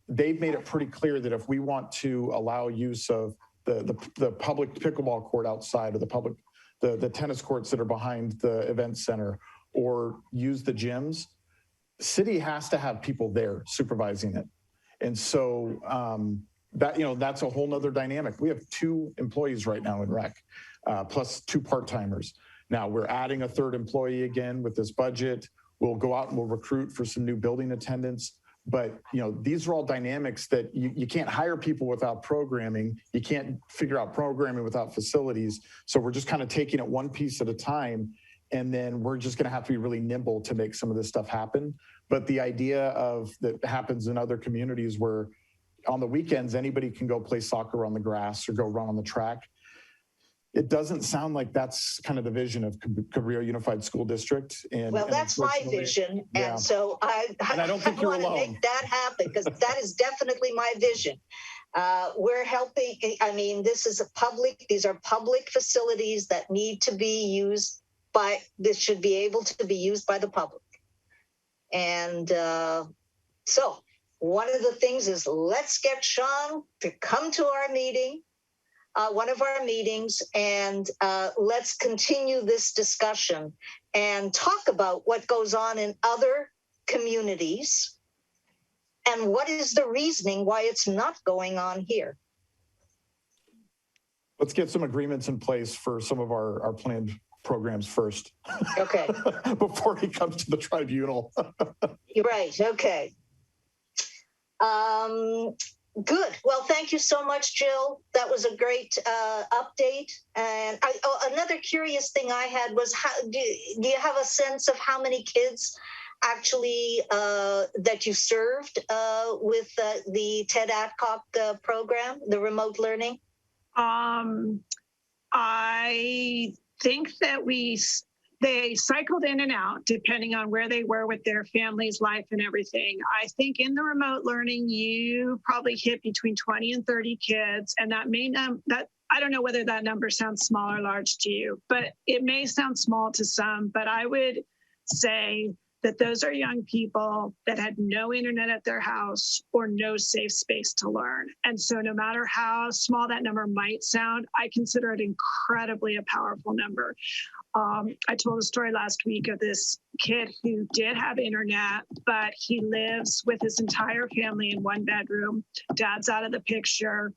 They've made it pretty clear that if we want to allow use of the public pickleball court outside, or the tennis courts that are behind the event center, or use the gyms, city has to have people there supervising it. And so that's a whole nother dynamic. We have 2 employees right now in rec, plus 2 part-timers. Now we're adding a 3rd employee again with this budget. We'll go out and we'll recruit for some new building attendants. But these are all dynamics that you can't hire people without programming. You can't figure out programming without facilities. So we're just kind of taking it one piece at a time. And then we're just going to have to be really nimble to make some of this stuff happen. But the idea that happens in other communities where on the weekends, anybody can go play soccer on the grass or go run on the track. It doesn't sound like that's kind of the vision of Cabrillo Unified School District. Well, that's my vision. Yeah. And so I don't think you're want to alone. make that happen, because that is definitely my vision. We're helping. I mean, these are public facilities that need to be used this should be able to be used by the public. And so one of the things is, let's get Sean to come to our meeting, one of our meetings, and let's continue this discussion and talk about what goes on in other communities and what is the reasoning why it's not going on here. Let's get some agreements in place for some of our planned programs first. Okay. Before he comes to the tribunal. You're right. Okay. Good. Well, thank you so much, Jill. That was a great update. And another curious thing I had was, do you have a sense of how many kids actually that you served with the Ted Adcock program, the remote learning? I think that they cycled in and out depending on where they were with their family's life and everything. I think in the remote learning, you probably hit between 20 and 30 kids, and I don't know whether that number sounds small or large to you, but it may sound small to some. But I would say that those are young people that had no internet at their house or no safe space to learn. And so no matter how small that number might sound, I consider it incredibly a powerful number. I told a story last week of this kid who did have internet, but he lives with his entire family in one bedroom. Dad's out of the picture.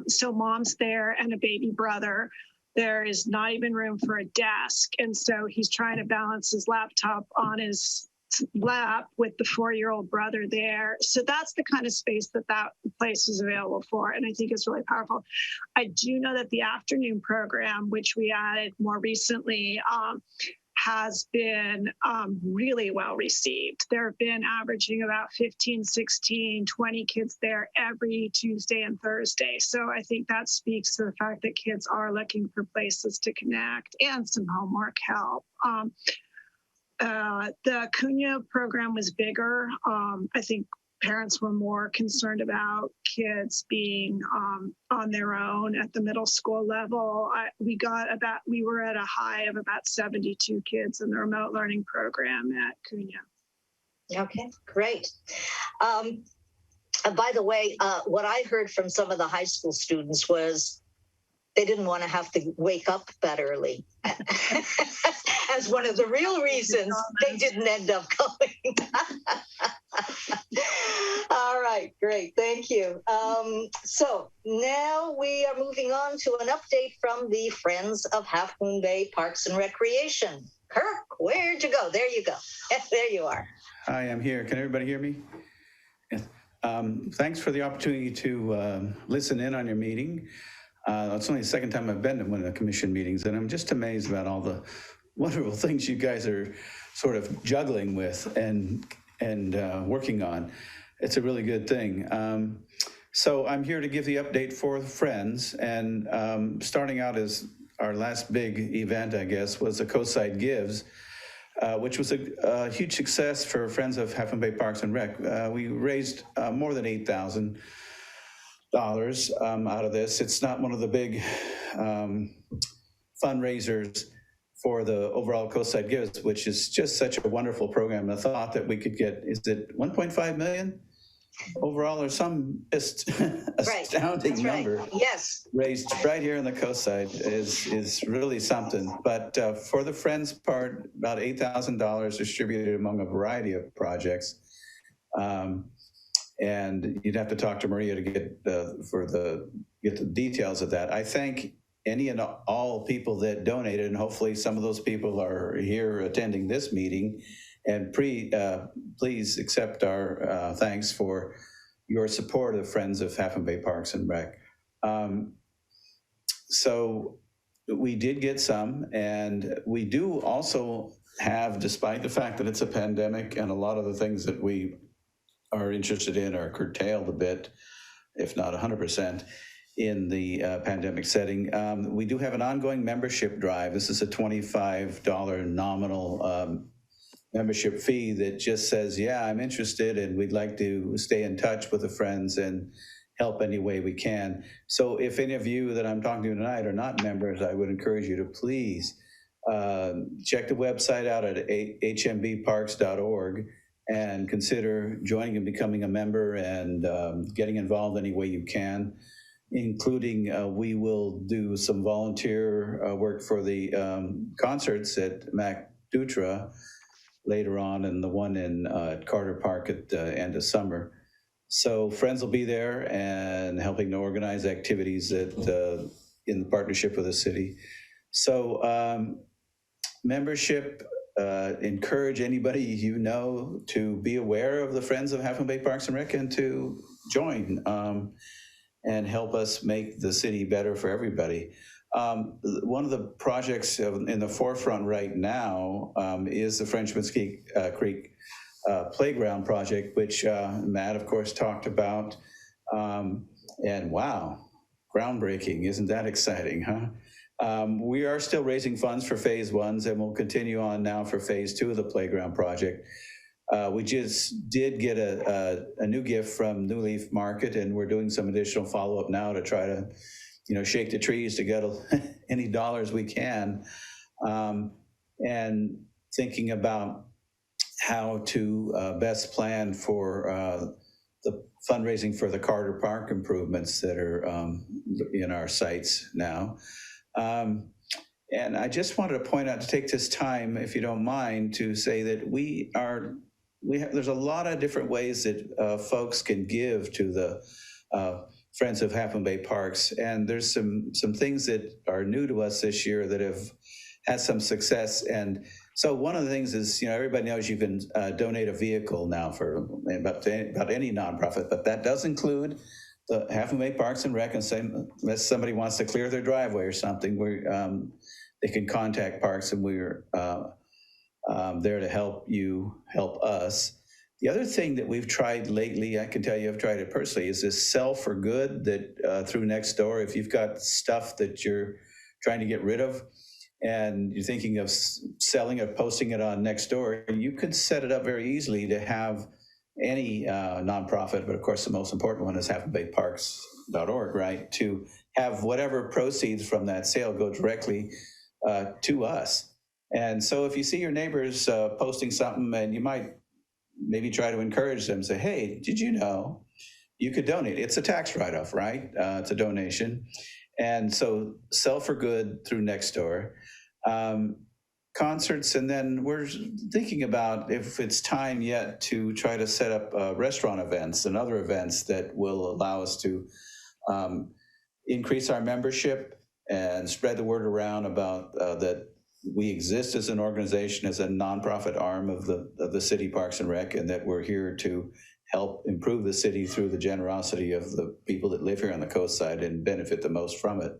So mom's there and a baby brother. There is not even room for a desk. And so he's trying to balance his laptop on his lap with the 4-year-old brother there. So that's the kind of space that place is available for. And I think it's really powerful. I do know that the afternoon program, which we added more recently, has been really well received. There have been averaging about 15, 16, 20 kids there every Tuesday and Thursday. So I think that speaks to the fact that kids are looking for places to connect and some homework help. The Cunha program was bigger. I think parents were more concerned about kids being on their own at the middle school level. We were at a high of about 72 kids in the remote learning program at Cunha. Okay, great. By the way, what I heard from some of the high school students was they didn't want to have to wake up that early as one of the real reasons they didn't end up going. All right, great, thank you. So now we are moving on to an update from the Friends of Half Moon Bay Parks and Recreation. Kirk, where'd you go? There you go. There you are. Hi, I'm here. Can everybody hear me? Yes. Thanks for the opportunity to listen in on your meeting. It's only the second time I've been to one of the commission meetings, and I'm just amazed about all the wonderful things you guys are sort of juggling with and working on. It's a really good thing. So I'm here to give the update for Friends, and starting out as our last big event, I guess, was the Coastside Gives, which was a huge success for Friends of Half Moon Bay Parks and Rec. We raised more than $8,000 out of this. It's not one of the big fundraisers for the overall Coastside Gives, which is just such a wonderful program. The thought that we could get, is it 1.5 million overall or some just astounding number? Right. Yes. Raised right here in the Coastside is really something. But for the Friends part, about $8,000 distributed among a variety of projects. And you'd have to talk to Maria to get the details of that. I thank any and all people that donated, and hopefully some of those people are here attending this meeting. And please accept our thanks for your support of Friends of Half Moon Bay Parks and Rec. So we did get some, and we do also have, despite the fact that it's a pandemic and a lot of the things that we are interested in are curtailed a bit, if not 100%, in the pandemic setting. We do have an ongoing membership drive. This is a $25 nominal membership fee that just says, yeah, I'm interested and we'd like to stay in touch with the Friends and help any way we can. So if any of you that I'm talking to tonight are not members, I would encourage you to please check the website out at hmbparks.org and consider joining and becoming a member and getting involved any way you can, including we will do some volunteer work for the concerts at Mac Dutra later on, and the one in Carter Park at the end of summer. So Friends will be there and helping to organize activities that in partnership with the city. So membership, encourage anybody you know to be aware of the Friends of Half Moon Bay Parks and Rec and to join and help us make the city better for everybody. One of the projects in the forefront right now is the Frenchman's Creek Playground project, which Matt, of course, talked about. And wow, groundbreaking. Isn't that exciting, huh? We are still raising funds for phase 1s, and we'll continue on now for phase 2 of the playground project. We just did get a new gift from New Leaf Market, and we're doing some additional follow-up now to try to, shake the trees to get any dollars we can. And thinking about how to best plan for the fundraising for the Carter Park improvements that are in our sites now. And I just wanted to point out, to take this time, if you don't mind, to say that there's a lot of different ways that folks can give to the Friends of Half Moon Bay Parks. And there's some things that are new to us this year that have had some success. And so one of the things is, everybody knows you can donate a vehicle now for about any nonprofit, but that does include the Half Moon Bay Parks and Rec, and unless somebody wants to clear their driveway or something, they can contact Parks, and we're there to help us. The other thing that we've tried lately, I can tell you I've tried it personally, is this Sell for Good that through Nextdoor. If you've got stuff that you're trying to get rid of and you're thinking of selling it, posting it on Nextdoor, you could set it up very easily to have any nonprofit, but of course the most important one is halfmoonbayparks.org, right? To have whatever proceeds from that sale go directly to us. And so if you see your neighbors posting something, and you might maybe try to encourage them, say, hey, did you know you could donate? It's a tax write-off, right? It's a donation. And so Sell for Good through Nextdoor. Concerts, and then we're thinking about if it's time yet to try to set up restaurant events and other events that will allow us to increase our membership and spread the word around about that we exist as an organization, as a nonprofit arm of the City Parks and Rec, and that we're here to help improve the city through the generosity of the people that live here on the coast side and benefit the most from it.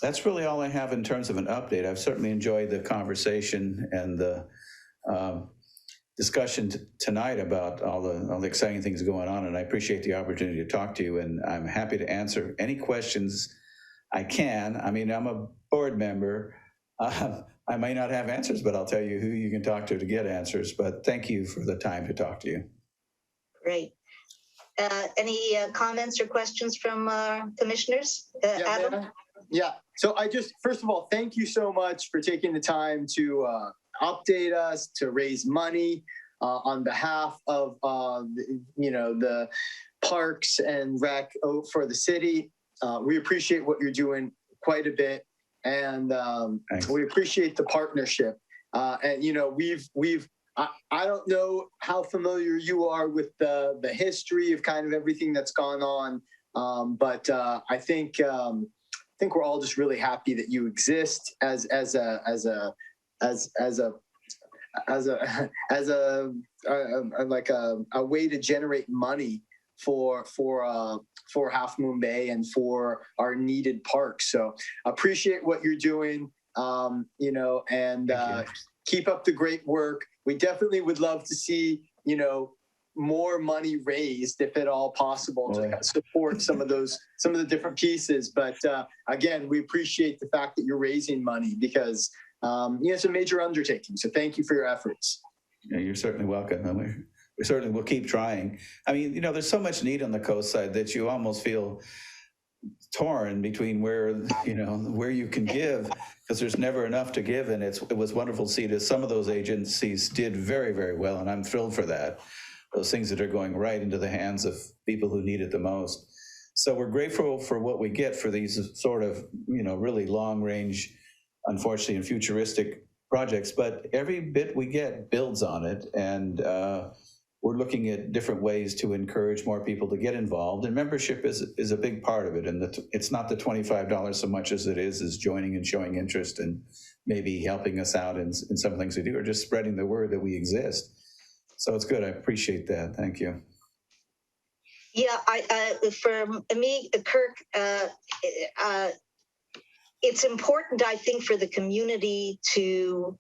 That's really all I have in terms of an update. I've certainly enjoyed the conversation and the discussion tonight about all the exciting things going on, and I appreciate the opportunity to talk to you, and I'm happy to answer any questions I can. I mean, I'm a board member. I may not have answers, but I'll tell you who you can talk to get answers. But thank you for the time to talk to you. Great. Any comments or questions from commissioners? Adam? Yeah. So first of all, thank you so much for taking the time to update us, to raise money on behalf of, the Parks and Rec for the city. We appreciate what you're doing quite a bit. And we appreciate the partnership. And, I don't know how familiar you are with the history of kind of everything that's gone on. But I think we're all just really happy that you exist as a way to generate money for Half Moon Bay and for our needed parks. So appreciate what you're doing, and keep up the great work. We definitely would love to see, more money raised, if at all possible, to support some of the different pieces. But again, we appreciate the fact that you're raising money because it's a major undertaking. So thank you for your efforts. Yeah, you're certainly welcome. We certainly will keep trying. I mean, there's so much need on the coast side that you almost feel torn between where you can give, because there's never enough to give. And it was wonderful to see that some of those agencies did very, very well. And I'm thrilled for that. Those things that are going right into the hands of people who need it the most. So we're grateful for what we get for these sort of, really long range, unfortunately, and futuristic projects. But every bit we get builds on it. And we're looking at different ways to encourage more people to get involved. And membership is a big part of it. And it's not the $25 so much as it is joining and showing interest and maybe helping us out in some things we do, or just spreading the word that we exist. So it's good. I appreciate that. Thank you. Yeah, for me, Kirk, it's important, I think, for the community to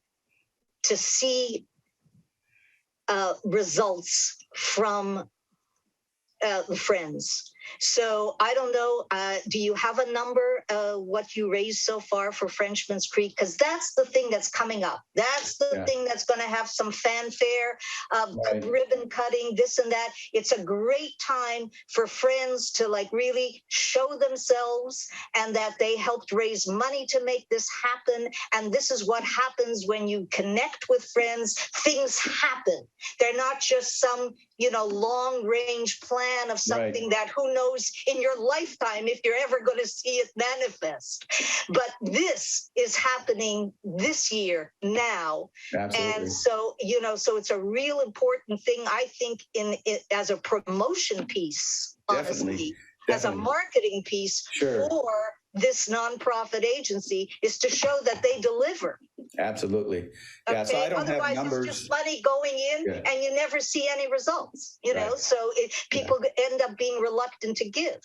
see results from the Friends. So I don't know, do you have a number, what you raised so far for Frenchman's Creek? Because that's the thing that's coming up. That's the thing that's going to have some fanfare, ribbon cutting, this and that. It's a great time for friends to like really show themselves and that they helped raise money to make this happen. And this is what happens when you connect with friends. Things happen. They're not just some, long range plan of something that who knows in your lifetime if you're ever going to see it manifest. But this is happening this year now. Absolutely. And so, so it's a real important thing, I think, in it as a promotion piece, honestly, as a marketing piece for this nonprofit agency, is to show that they deliver. Absolutely. Yeah. So I don't have numbers. It's just money going in and you never see any results, know, so people end up being reluctant to give.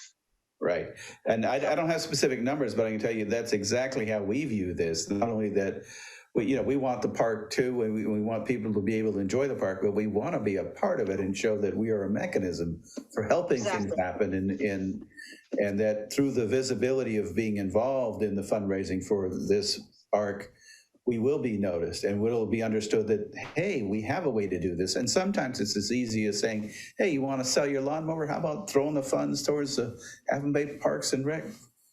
Right. And I don't have specific numbers, but I can tell you that's exactly how we view this. Not only that, we want the park too, and we want people to be able to enjoy the park, but we want to be a part of it and show that we are a mechanism for helping things happen, and that through the visibility of being involved in the fundraising for this park, we will be noticed and will be understood that, hey, we have a way to do this. And sometimes it's as easy as saying, hey, you want to sell your lawnmower? How about throwing the funds towards the HMBPRC Parks and Rec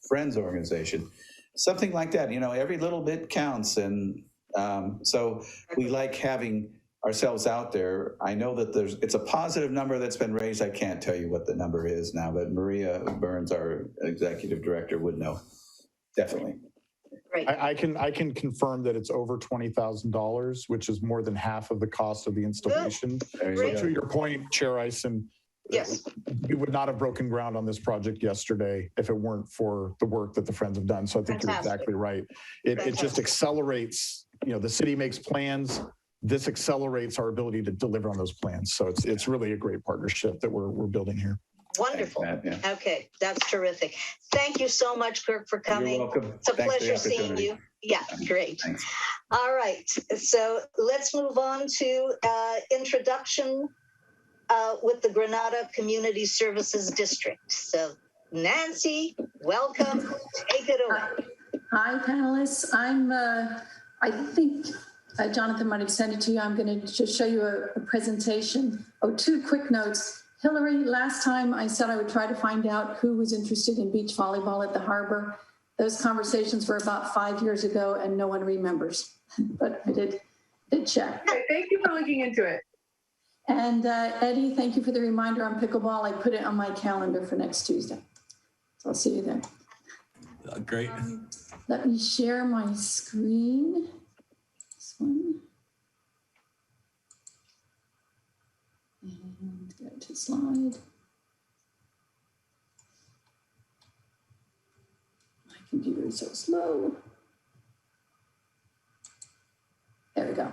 Friends organization? Something like that. Every little bit counts. And so we like having ourselves out there. I know that it's a positive number that's been raised. I can't tell you what the number is now, but Maria Burns, our executive director, would know. Definitely. Right. I can confirm that it's over $20,000, which is more than half of the cost of the installation. So to your point, Chair Ison, yes, we would not have broken ground on this project yesterday if it weren't for the work that the Friends have done. So I think you're exactly right. It just accelerates, the city makes plans. This accelerates our ability to deliver on those plans. So it's really a great partnership that we're building here. Wonderful. Thanks, Matt, Okay, that's terrific. Thank you so much, Kirk, for coming. You're welcome. It's a pleasure seeing you. Yeah, great. Thanks. All right, so let's move on to introduction with the Granada Community Services District. So Nancy, welcome. Take it away. Hi, panelists. I think Jonathan might have sent it to you. I'm going to just show you a presentation. Oh, two quick notes. Hillary, last time I said I would try to find out who was interested in beach volleyball at the harbor. Those conversations were about 5 years ago and no one remembers, but I did check. Okay, thank you for looking into it. And Eddie, thank you for the reminder on pickleball. I put it on my calendar for next Tuesday. So I'll see you then. Great. Let me share my screen. This one. And go to slide. My computer is so slow. There we go.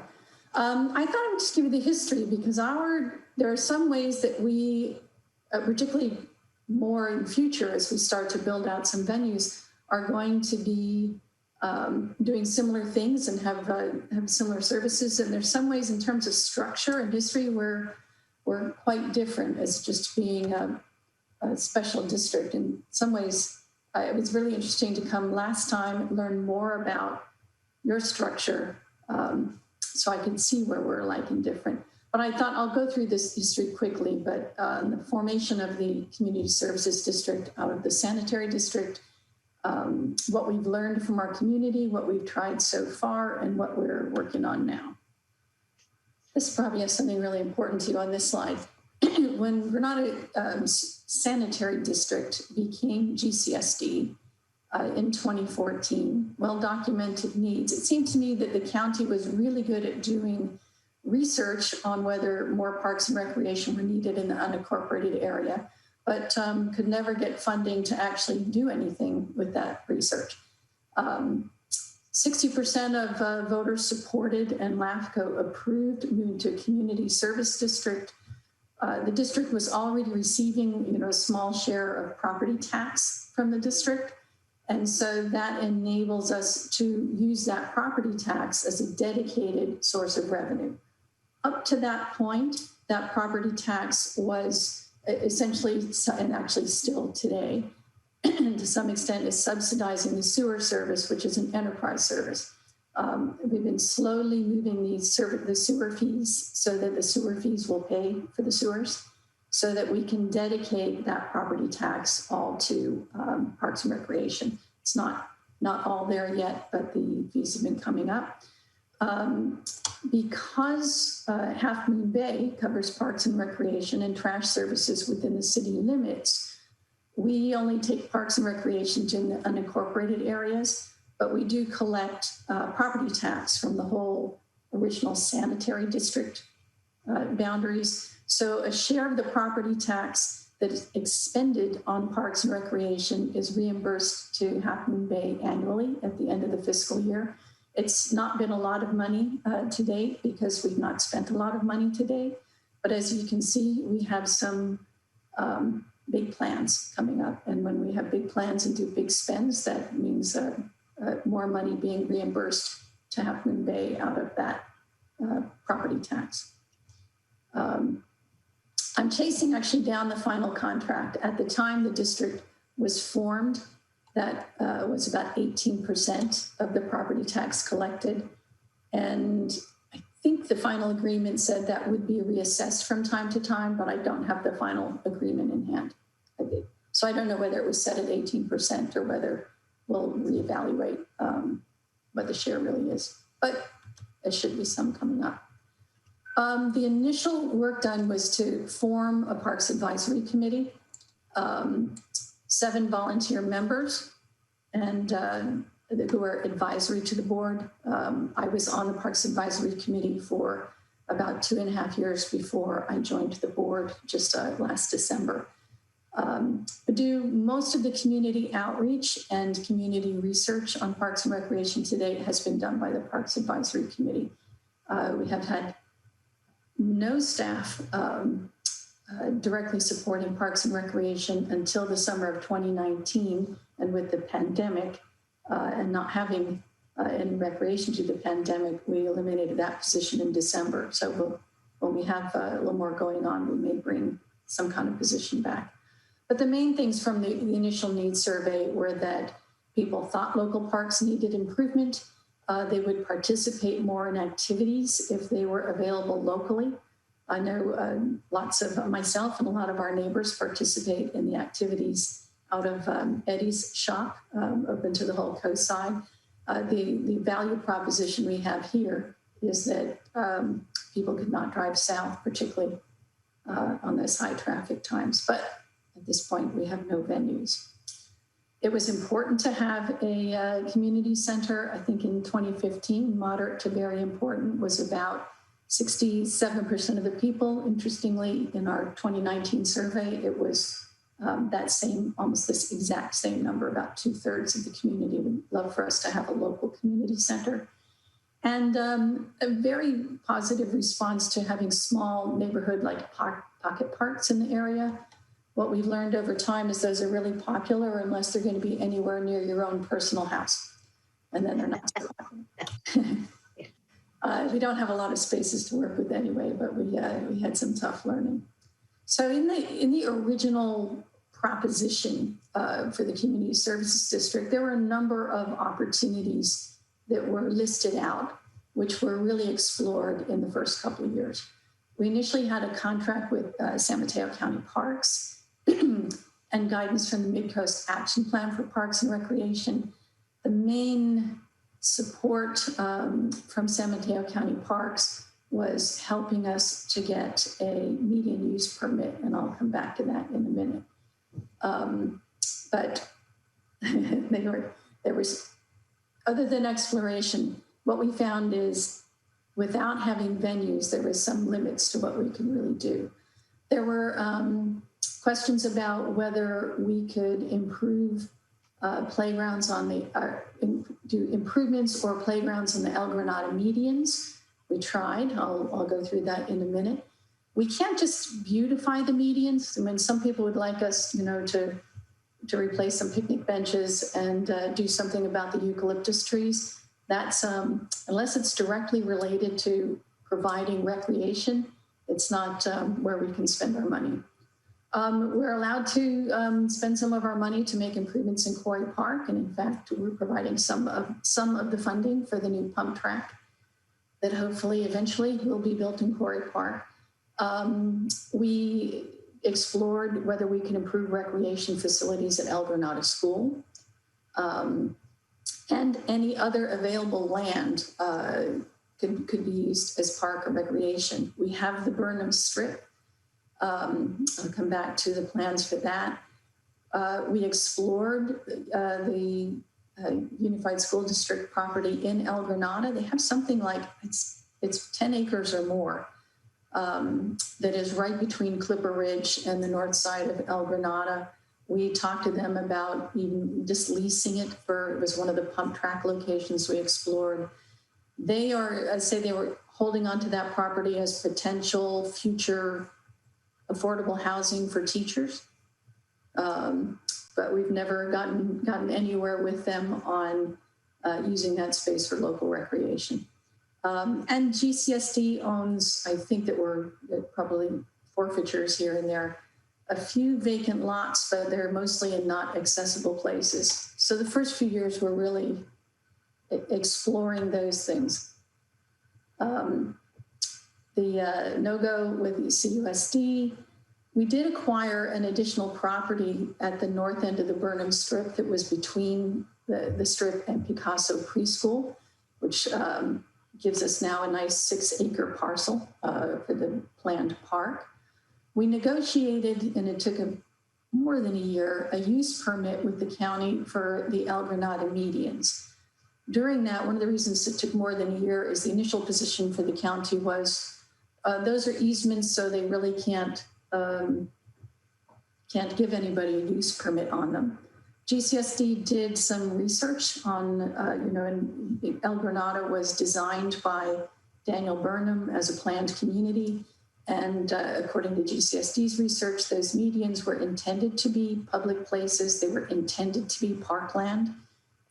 I thought I would just give you the history because there are some ways that we, particularly more in future as we start to build out some venues, are going to be doing similar things and have similar services. And there's some ways in terms of structure and history where we're quite different as just being a special district. In some ways, it was really interesting to come last time, learn more about your structure, so I can see where we're like and different. But I thought I'll go through this history quickly, but the formation of the Community Services District out of the Sanitary District, what we've learned from our community, what we've tried so far, and what we're working on now. This probably has something really important to you on this slide. When Granada Sanitary District became GCSD in 2014, well-documented needs, it seemed to me that the county was really good at doing research on whether more parks and recreation were needed in the unincorporated area, but could never get funding to actually do anything with that research. 60% of voters supported and LAFCO approved moving to a community service district. The district was already receiving, a small share of property tax from the district. And so that enables us to use that property tax as a dedicated source of revenue. Up to that point, that property tax was essentially, and actually still today, to some extent, is subsidizing the sewer service, which is an enterprise service. We've been slowly moving the sewer fees so that the sewer fees will pay for the sewers, so that we can dedicate that property tax all to Parks and Recreation. It's not all there yet, but the fees have been coming up. Because Half Moon Bay covers Parks and Recreation and trash services within the city limits, we only take Parks and Recreation to the unincorporated areas, but we do collect property tax from the whole original sanitary district boundaries. So a share of the property tax that is expended on Parks and Recreation is reimbursed to Half Moon Bay annually at the end of the fiscal year. It's not been a lot of money to date because we've not spent a lot of money to date. But as you can see, we have some big plans coming up. And when we have big plans and do big spends, that means more money being reimbursed to Half Moon Bay out of that property tax. I'm chasing actually down the final contract. At the time the district was formed, that was about 18% of the property tax collected. And I think the final agreement said that would be reassessed from time to time, but I don't have the final agreement in hand. So I don't know whether it was set at 18% or whether we'll reevaluate what the share really is, but there should be some coming up. The initial work done was to form a Parks Advisory Committee. 7 volunteer members and who are advisory to the board. I was on the Parks Advisory Committee for about 2.5 years before I joined the board just last December. We do most of the community outreach and community research on Parks and Recreation to date has been done by the Parks Advisory Committee. We have had no staff directly supporting Parks and Recreation until the summer of 2019. And with the pandemic and not having any recreation due to the pandemic, we eliminated that position in December. So when we have a little more going on, we may bring some kind of position back. But the main things from the initial needs survey were that people thought local parks needed improvement. They would participate more in activities if they were available locally. I know lots of myself and a lot of our neighbors participate in the activities out of Eddie's shop, open to the whole coast side. The value proposition we have here is that people could not drive south, particularly on those high traffic times. But at this point, we have no venues. It was important to have a community center. I think in 2015, moderate to very important was about 67% of the people. Interestingly, in our 2019 survey, it was that same, almost this exact same number, about 2/3 of the community would love for us to have a local community center. And a very positive response to having small neighborhood like pocket parks in the area. What we've learned over time is those are really popular unless they're going to be anywhere near your own personal house. And then they're not so popular. We don't have a lot of spaces to work with anyway, but we had some tough learning. So in the original proposition for the Community Services District, there were a number of opportunities that were listed out, which were really explored in the first couple of years. We initially had a contract with San Mateo County Parks and guidance from the Mid-Coast Action Plan for Parks and Recreation. The main support from San Mateo County Parks was helping us to get a median use permit, and I'll come back to that in a minute. But there was, other than exploration, what we found is without having venues, there was some limits to what we could really do. There were questions about whether we could improve playgrounds on the, do improvements or playgrounds on the El Granada medians. We tried, I'll go through that in a minute. We can't just beautify the medians. I mean, some people would like us, to replace some picnic benches and do something about the eucalyptus trees. That's, unless it's directly related to providing recreation, it's not where we can spend our money. We're allowed to spend some of our money to make improvements in Quarry Park. And in fact, we're providing some of the funding for the new pump track that hopefully eventually will be built in Quarry Park. We explored whether we can improve recreation facilities at El Granada School. And any other available land could be used as park or recreation. We have the Burnham Strip. I'll come back to the plans for that. We explored the Unified School District property in El Granada. They have something like, it's 10 acres or more that is right between Clipper Ridge and the north side of El Granada. We talked to them about even just leasing it it was one of the pump track locations we explored. They were holding on to that property as potential future affordable housing for teachers. But we've never gotten anywhere with them on using that space for local recreation. And GCSD owns, I think that we're probably forfeitures here and there, a few vacant lots, but they're mostly in not accessible places. So the first few years we're really exploring those things. The no-go with CUSD, we did acquire an additional property at the north end of the Burnham Strip that was between the Strip and Picasso Preschool, which gives us now a nice 6-acre parcel for the planned park. We negotiated, and it took more than a year, a use permit with the county for the El Granada medians. During that, one of the reasons it took more than a year is the initial position for the county was those are easements, so they really can't give anybody a use permit on them. GCSD did some research on, and El Granada was designed by Daniel Burnham as a planned community. And according to GCSD's research, those medians were intended to be public places. They were intended to be parkland.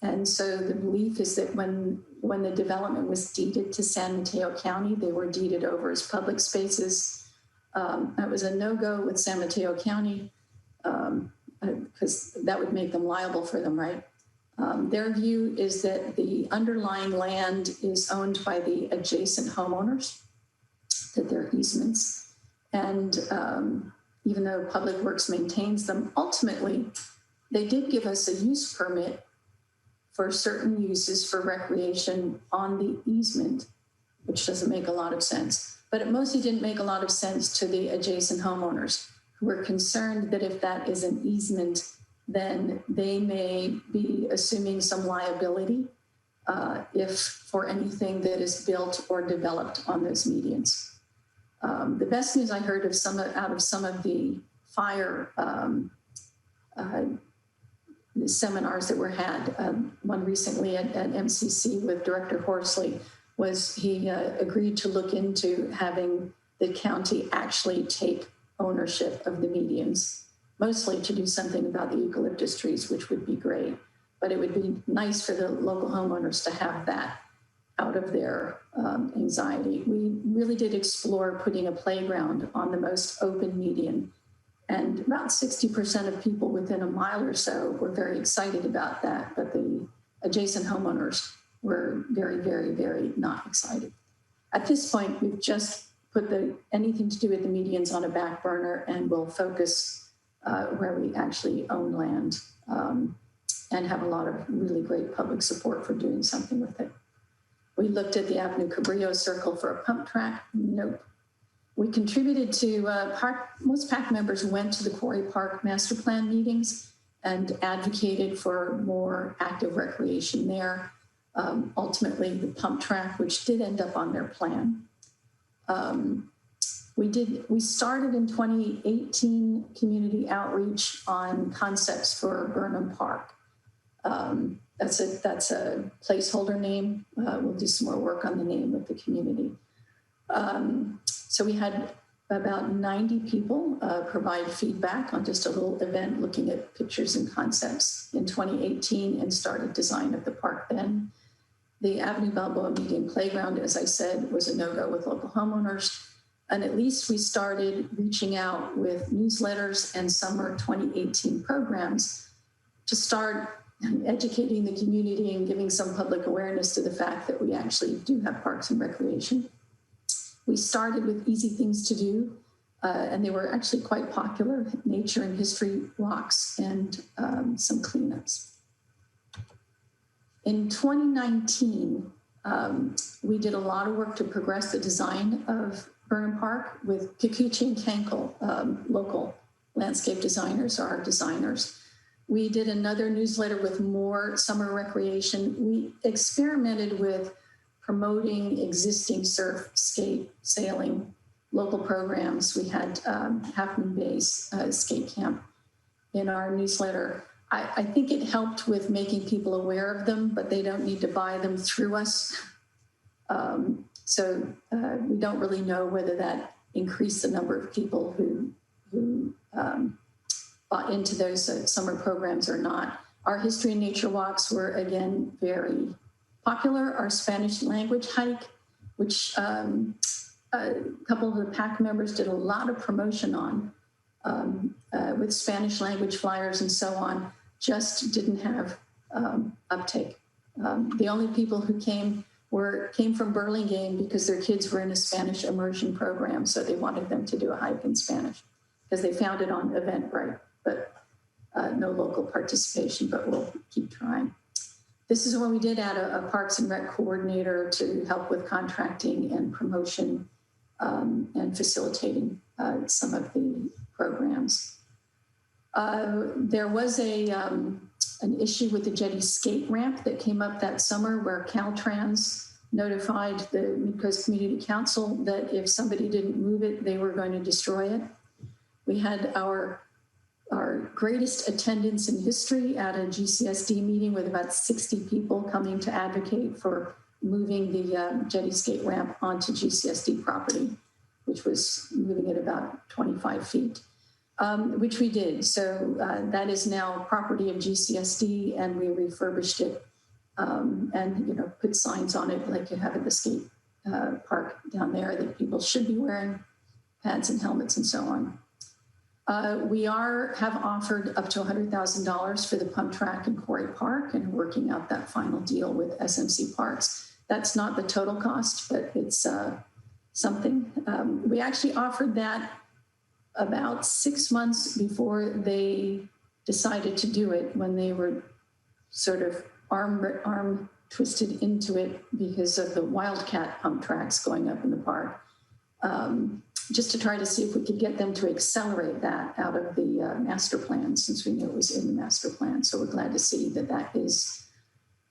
And so the belief is that when the development was deeded to San Mateo County, they were deeded over as public spaces. That was a no-go with San Mateo County because that would make them liable for them, right? Their view is that the underlying land is owned by the adjacent homeowners, that they're easements. And even though Public Works maintains them, ultimately, they did give us a use permit for certain uses for recreation on the easement, which doesn't make a lot of sense. But it mostly didn't make a lot of sense to the adjacent homeowners who were concerned that if that is an easement, then they may be assuming some liability if for anything that is built or developed on those medians. The best news I heard out of some of the fire seminars that were had, one recently at MCC with Director Horsley, was he agreed to look into having the county actually take ownership of the medians, mostly to do something about the eucalyptus trees, which would be great. But it would be nice for the local homeowners to have that out of their anxiety. We really did explore putting a playground on the most open median. And about 60% of people within a mile or so were very excited about that, but the adjacent homeowners were very, very, very not excited. At this point, we've just put anything to do with the medians on a back burner, and we'll focus where we actually own land and have a lot of really great public support for doing something with it. We looked at the Avenue Cabrillo Circle for a pump track. Nope. We contributed to most PAC members went to the Quarry Park master plan meetings and advocated for more active recreation there. Ultimately, the pump track, which did end up on their plan. We started in 2018 community outreach on concepts for Burnham Park. That's a placeholder name. We'll do some more work on the name with the community. So we had about 90 people provide feedback on just a little event looking at pictures and concepts in 2018 and started design of the park then. The Avenue Balboa Median Playground, as I said, was a no-go with local homeowners. And at least we started reaching out with newsletters and summer 2018 programs to start educating the community and giving some public awareness to the fact that we actually do have parks and recreation. We started with easy things to do, and they were actually quite popular: nature and history walks and some cleanups. In 2019, we did a lot of work to progress the design of Burnham Park with Kikuchi and Kenkel, local landscape designers, our designers. We did another newsletter with more summer recreation. We experimented with promoting existing surf, skate, sailing, local programs. We had Half Moon Bay's skate camp in our newsletter. I think it helped with making people aware of them, but they don't need to buy them through us. So we don't really know whether that increased the number of people who bought into those summer programs or not. Our history and nature walks were, again, very popular. Our Spanish language hike, which a couple of the PAC members did a lot of promotion on with Spanish language flyers and so on, just didn't have uptake. The only people who came from Burlingame because their kids were in a Spanish immersion program, so they wanted them to do a hike in Spanish because they found it on Eventbrite, but no local participation, but we'll keep trying. This is when we did add a Parks and Rec coordinator to help with contracting and promotion and facilitating some of the programs. There was an issue with the jetty skate ramp that came up that summer where Caltrans notified the Midcoast Community Council that if somebody didn't move it, they were going to destroy it. We had our greatest attendance in history at a GCSD meeting with about 60 people coming to advocate for moving the jetty skate ramp onto GCSD property, which was moving it about 25 feet. Which we did. So that is now property of GCSD, and we refurbished it and put signs on it like you have at the skate park down there that people should be wearing pads and helmets and so on. We have offered up to $100,000 for the pump track in Quarry Park and working out that final deal with SMC Parks. That's not the total cost, but it's something. We actually offered that about 6 months before they decided to do it, when they were sort of arm twisted into it because of the Wildcat pump tracks going up in the park, just to try to see if we could get them to accelerate that out of the master plan, since we knew it was in the master plan. So we're glad to see that that is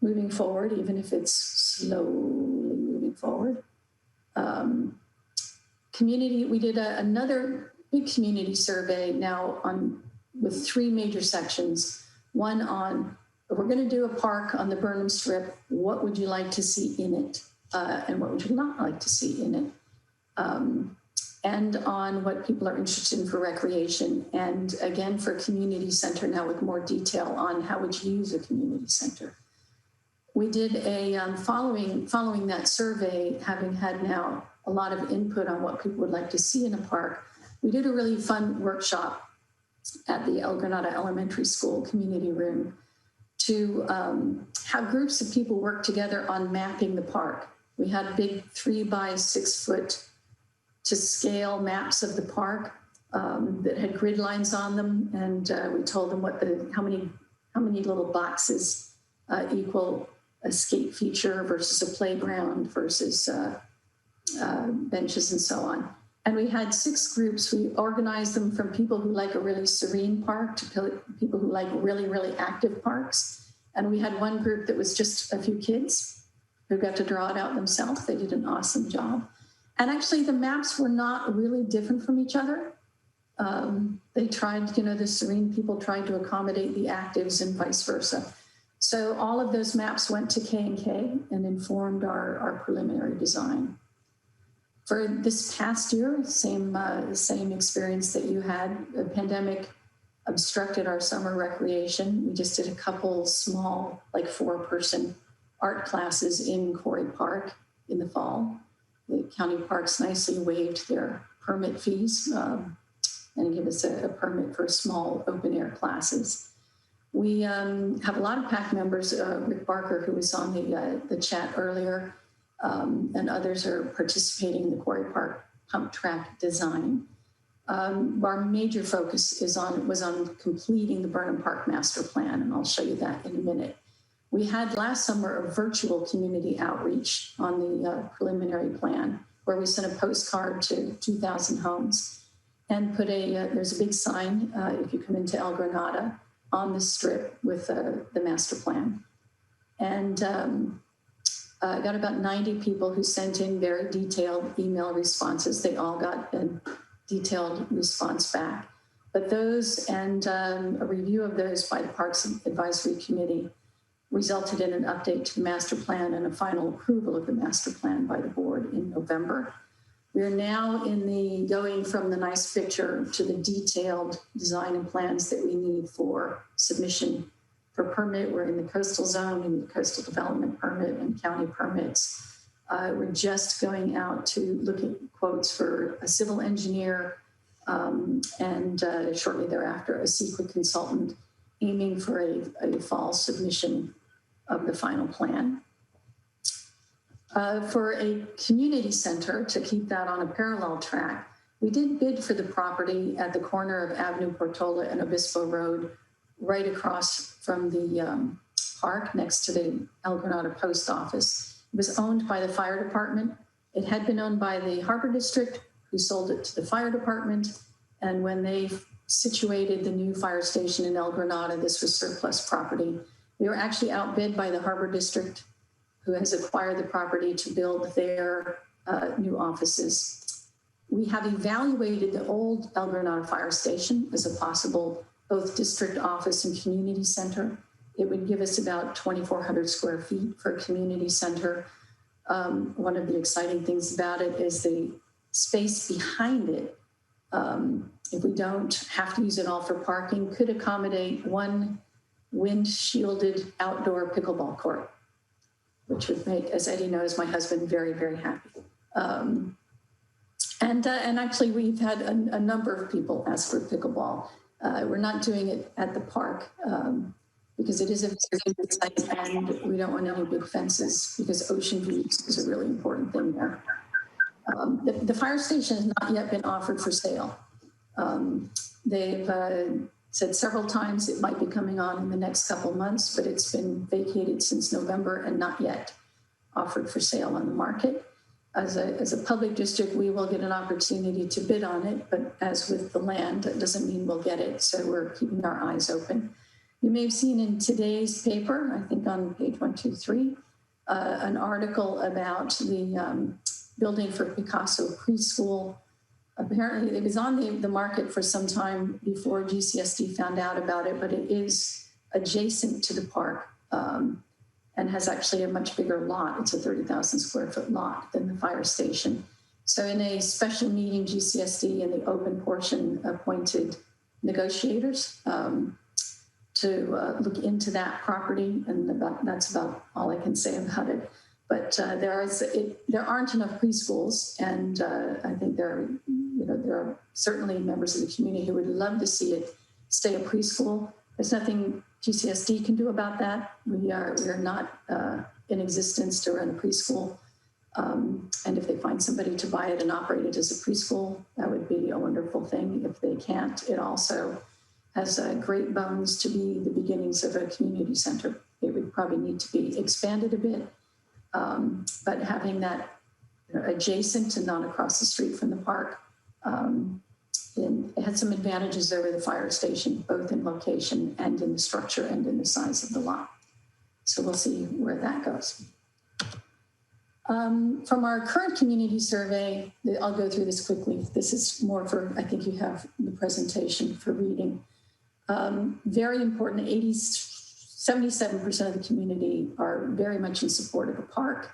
moving forward, even if it's slowly moving forward. Community, we did another big community survey now with 3 major sections. One on, we're going to do a park on the Burnham Strip. What would you like to see in it? And what would you not like to see in it? And on what people are interested in for recreation. And again, for community center now with more detail on how would you use a community center. We did a, following that survey, having had now a lot of input on what people would like to see in a park, we did a really fun workshop at the El Granada Elementary School community room to have groups of people work together on mapping the park. We had big 3 by 6 foot to scale maps of the park that had grid lines on them, and we told them how many little boxes equal a skate feature versus a playground versus benches and so on. And we had 6 groups. We organized them from people who like a really serene park to people who like really, really active parks. And we had one group that was just a few kids who got to draw it out themselves. They did an awesome job. And actually the maps were not really different from each other. They tried, the serene people tried to accommodate the actives and vice versa. So all of those maps went to K&K and informed our preliminary design. For this past year, same experience that you had. The pandemic obstructed our summer recreation. We just did a couple small, like 4-person art classes in Quarry Park in the fall. the county parks nicely waived their permit fees and give us a permit for small open air classes. We have a lot of PAC members, Rick Barker, who was on the chat earlier, and others are participating in the Quarry Park pump track design. Our major focus was on completing the Burnham Park master plan, and I'll show you that in a minute. We had last summer a virtual community outreach on the preliminary plan, where we sent a postcard to 2,000 homes and put there's a big sign if you come into El Granada on the strip with the master plan. And I got about 90 people who sent in very detailed email responses. They all got a detailed response back. But those and a review of those by the Parks Advisory Committee resulted in an update to the master plan and a final approval of the master plan by the board in November. We're now going from the nice picture to the detailed design and plans that we need for submission for permit. We're in the coastal zone, in the coastal development permit and county permits. We're just going out to look at quotes for a civil engineer and shortly thereafter, a CEQA consultant, aiming for a fall submission of the final plan. For a community center, to keep that on a parallel track, we did bid for the property at the corner of Avenue Portola and Obispo Road, right across from the park next to the El Granada Post Office. It was owned by the fire department. It had been owned by the Harbor District, who sold it to the fire department. And when they situated the new fire station in El Granada, this was surplus property. We were actually outbid by the Harbor District, who has acquired the property to build their new offices. We have evaluated the old El Granada Fire Station as a possible both district office and community center. It would give us about 2,400 square feet for a community center. One of the exciting things about it is the space behind it, if we don't have to use it all for parking, could accommodate one wind-shielded outdoor pickleball court, which would make, as Eddie knows, my husband very, very happy. And actually, we've had a number of people ask for pickleball. We're not doing it at the park because it is a very good site and we don't want any big fences because ocean views is a really important thing there. The fire station has not yet been offered for sale. They've said several times it might be coming on in the next couple months, but it's been vacated since November and not yet offered for sale on the market. As a public district, we will get an opportunity to bid on it, but as with the land, that doesn't mean we'll get it. So we're keeping our eyes open. You may have seen in today's paper, I think on page 123, an article about the building for Picasso preschool. Apparently it was on the market for some time before GCSD found out about it, but it is adjacent to the park and has actually a much bigger lot. It's a 30,000 square foot lot than the fire station. So in a special meeting, GCSD in the open portion appointed negotiators to look into that property, and that's about all I can say about it. But there aren't enough preschools, and I think there are certainly members of the community who would love to see it stay a preschool. There's nothing GCSD can do about that. We are not in existence to run a preschool, and if they find somebody to buy it and operate it as a preschool, that would be a wonderful thing. If they can't, it also has great bones to be the beginnings of a community center. It would probably need to be expanded a bit. But having that adjacent and not across the street from the park, it had some advantages over the fire station, both in location and in the structure and in the size of the lot. So we'll see where that goes. From our current community survey, I'll go through this quickly. This is more for, I think you have the presentation for reading. Very important, 77% of the community are very much in support of a park.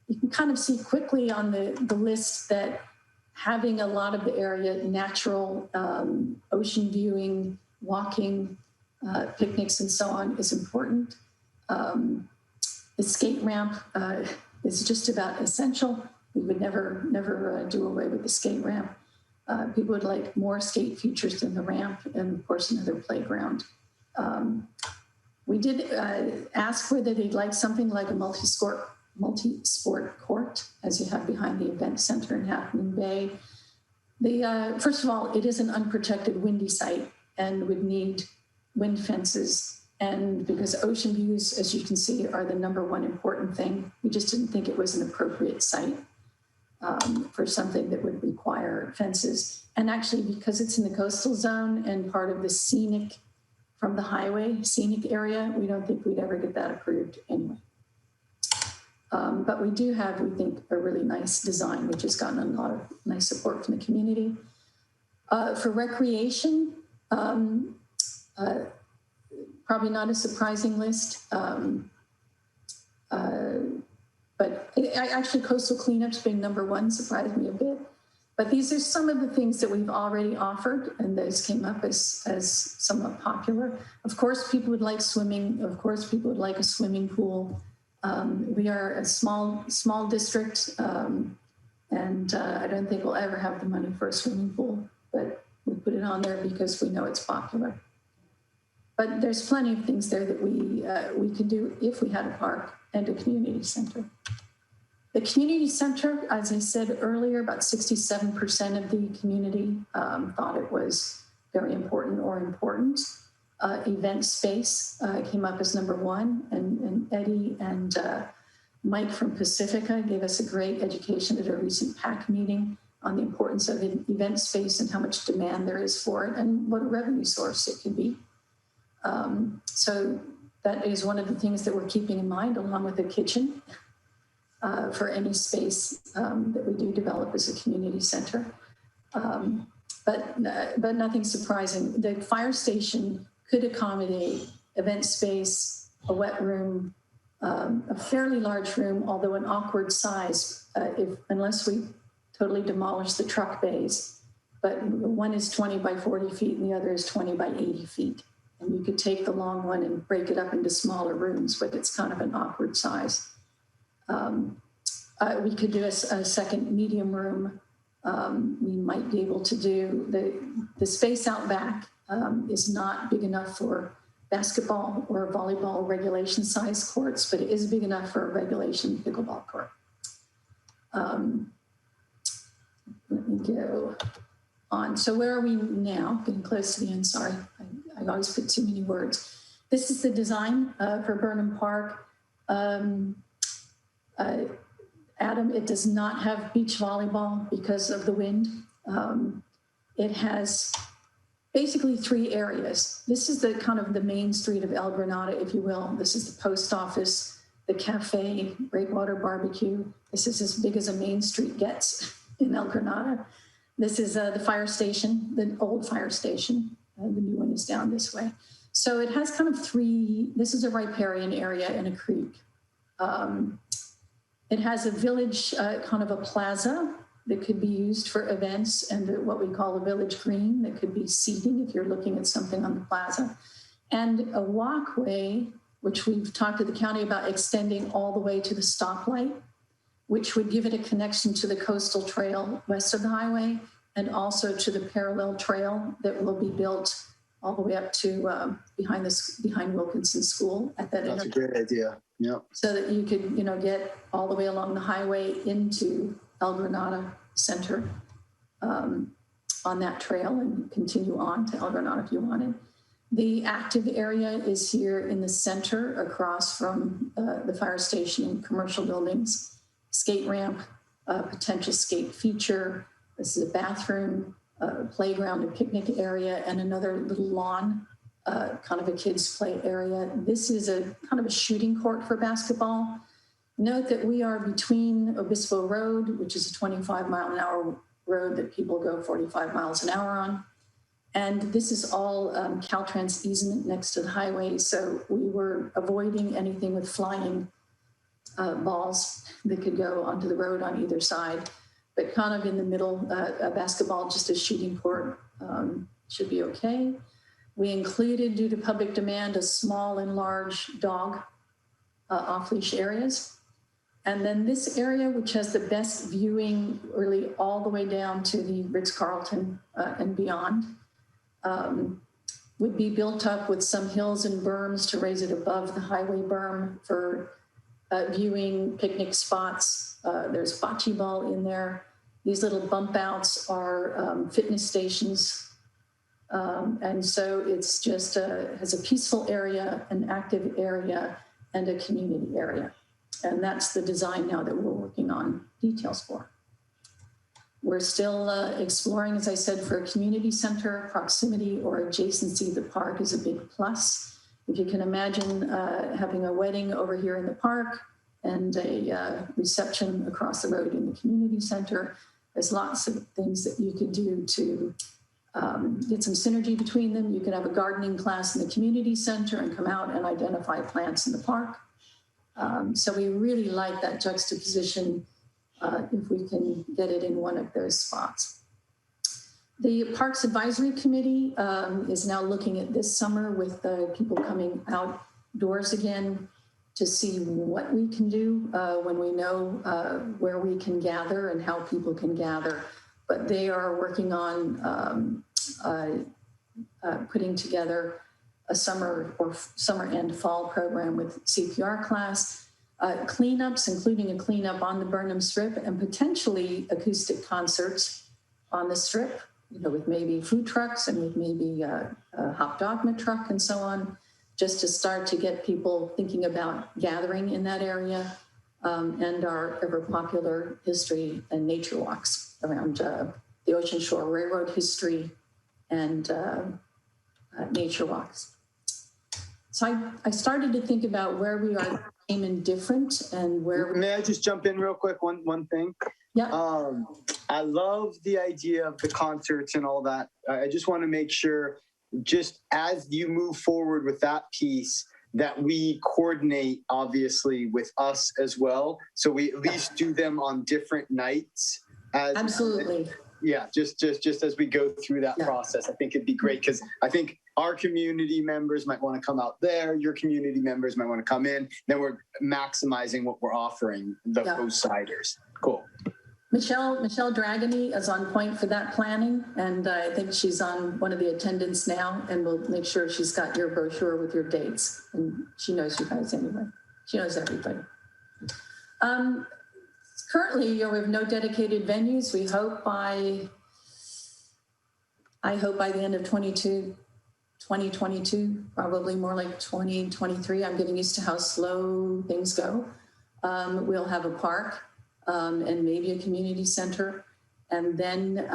You can kind of see quickly on the list that having a lot of the area natural, ocean viewing, walking, picnics and so on is important. The skate ramp is just about essential. We would never do away with the skate ramp. People would like more skate features than the ramp, and of course another playground. We did ask whether they'd like something like a multi-sport court, as you have behind the event center in Half Moon Bay. First of all, it is an unprotected windy site and would need wind fences. And because ocean views, as you can see, are the #1 important thing, we just didn't think it was an appropriate site for something that would require fences. And actually, because it's in the coastal zone and part of the scenic, from the highway, scenic area, we don't think we'd ever get that approved anyway. But we do have, we think, a really nice design, which has gotten a lot of nice support from the community. For recreation, probably not a surprising list, but actually coastal cleanups being #1 surprised me a bit. But these are some of the things that we've already offered, and those came up as somewhat popular. Of course, people would like swimming. Of course, people would like a swimming pool. We are a small district, and I don't think we'll ever have the money for a swimming pool, but we put it on there because we know it's popular. But there's plenty of things there that we could do if we had a park and a community center. The community center, as I said earlier, about 67% of the community thought it was very important or important. Event space came up as #1, and Eddie and Mike from Pacifica gave us a great education at a recent PAC meeting on the importance of event space and how much demand there is for it and what a revenue source it can be. So that is one of the things that we're keeping in mind, along with the kitchen, for any space that we do develop as a community center. But nothing surprising. The fire station could accommodate event space, a wet room, a fairly large room, although an awkward size, unless we totally demolish the truck bays. But one is 20 by 40 feet and the other is 20 by 80 feet. And you could take the long one and break it up into smaller rooms, but it's kind of an awkward size. We could do a second medium room. We might be able to do the space out back is not big enough for basketball or volleyball regulation size courts, but it is big enough for a regulation pickleball court. Let me go on. So where are we now? Getting close to the end, sorry. I always put too many words. This is the design for Burnham Park. Adam, it does not have beach volleyball because of the wind. It has basically 3 areas. This is the kind of the main street of El Granada, if you will. This is the post office, the cafe, Breakwater Barbecue. This is as big as a main street gets in El Granada. This is the fire station, the old fire station. The new one is down this way. So it has kind of 3, this is a riparian area and a creek. It has a village, kind of a plaza that could be used for events, and what we call a village green that could be seating if you're looking at something on the plaza. And a walkway, which we've talked to the county about extending all the way to the stoplight, which would give it a connection to the coastal trail west of the highway, and also to the parallel trail that will be built all the way up to behind Wilkinson School at that. That's a great idea. Yeah. So that you could, get all the way along the highway into El Granada Center on that trail and continue on to El Granada if you wanted. The active area is here in the center across from the fire station and commercial buildings, skate ramp, potential skate feature. This is a bathroom, playground, a picnic area, and another little lawn, kind of a kids' play area. This is a kind of a shooting court for basketball. Note that we are between Obispo Road, which is a 25-mile-an-hour road that people go 45 miles an hour on. And this is all Caltrans easement next to the highway. So we were avoiding anything with flying balls that could go onto the road on either side. But kind of in the middle, basketball, just a shooting court should be okay. We included, due to public demand, a small and large dog off-leash areas. And then this area, which has the best viewing really all the way down to the Ritz-Carlton and beyond, would be built up with some hills and berms to raise it above the highway berm for viewing, picnic spots. There's bocce ball in there. These little bump outs are fitness stations. And so it's just has a peaceful area, an active area, and a community area. And that's the design now that we're working on details for. We're still exploring, as I said, for a community center. Proximity or adjacency to the park is a big plus. If you can imagine having a wedding over here in the park and a reception across the road in the community center, there's lots of things that you could do to get some synergy between them. You could have a gardening class in the community center and come out and identify plants in the park. So we really like that juxtaposition if we can get it in one of those spots. The Parks Advisory Committee is now looking at this summer with people coming outdoors again to see what we can do when we know where we can gather and how people can gather. But they are working on putting together a summer and fall program with CPR class, cleanups, including a cleanup on the Burnham Strip, and potentially acoustic concerts on the Strip, you know, with maybe food trucks and with maybe a hot dogma truck and so on, just to start to get people thinking about gathering in that area, and our ever popular history and nature walks around the Ocean Shore Railroad history and nature walks. So I started to think about where we are same and different and where. May I just jump in real quick? One thing. Yeah. I love the idea of the concerts and all that. I just want to make sure, just as you move forward with that piece, that we coordinate obviously with us as well. So we at least do them on different nights. Absolutely. Yeah, just as we go through that process, I think it'd be great, because I think our community members might want to come out there, your community members might want to come in, then we're maximizing what we're offering the outsiders. Cool. Michelle Dragony is on point for that planning, and I think she's on one of the attendants now, and we'll make sure she's got your brochure with your dates, and she knows you guys anyway. She knows everybody. Currently, we have no dedicated venues. We hope by the end of 2022, probably more like 2023. I'm getting used to how slow things go. We'll have a park and maybe a community center, and then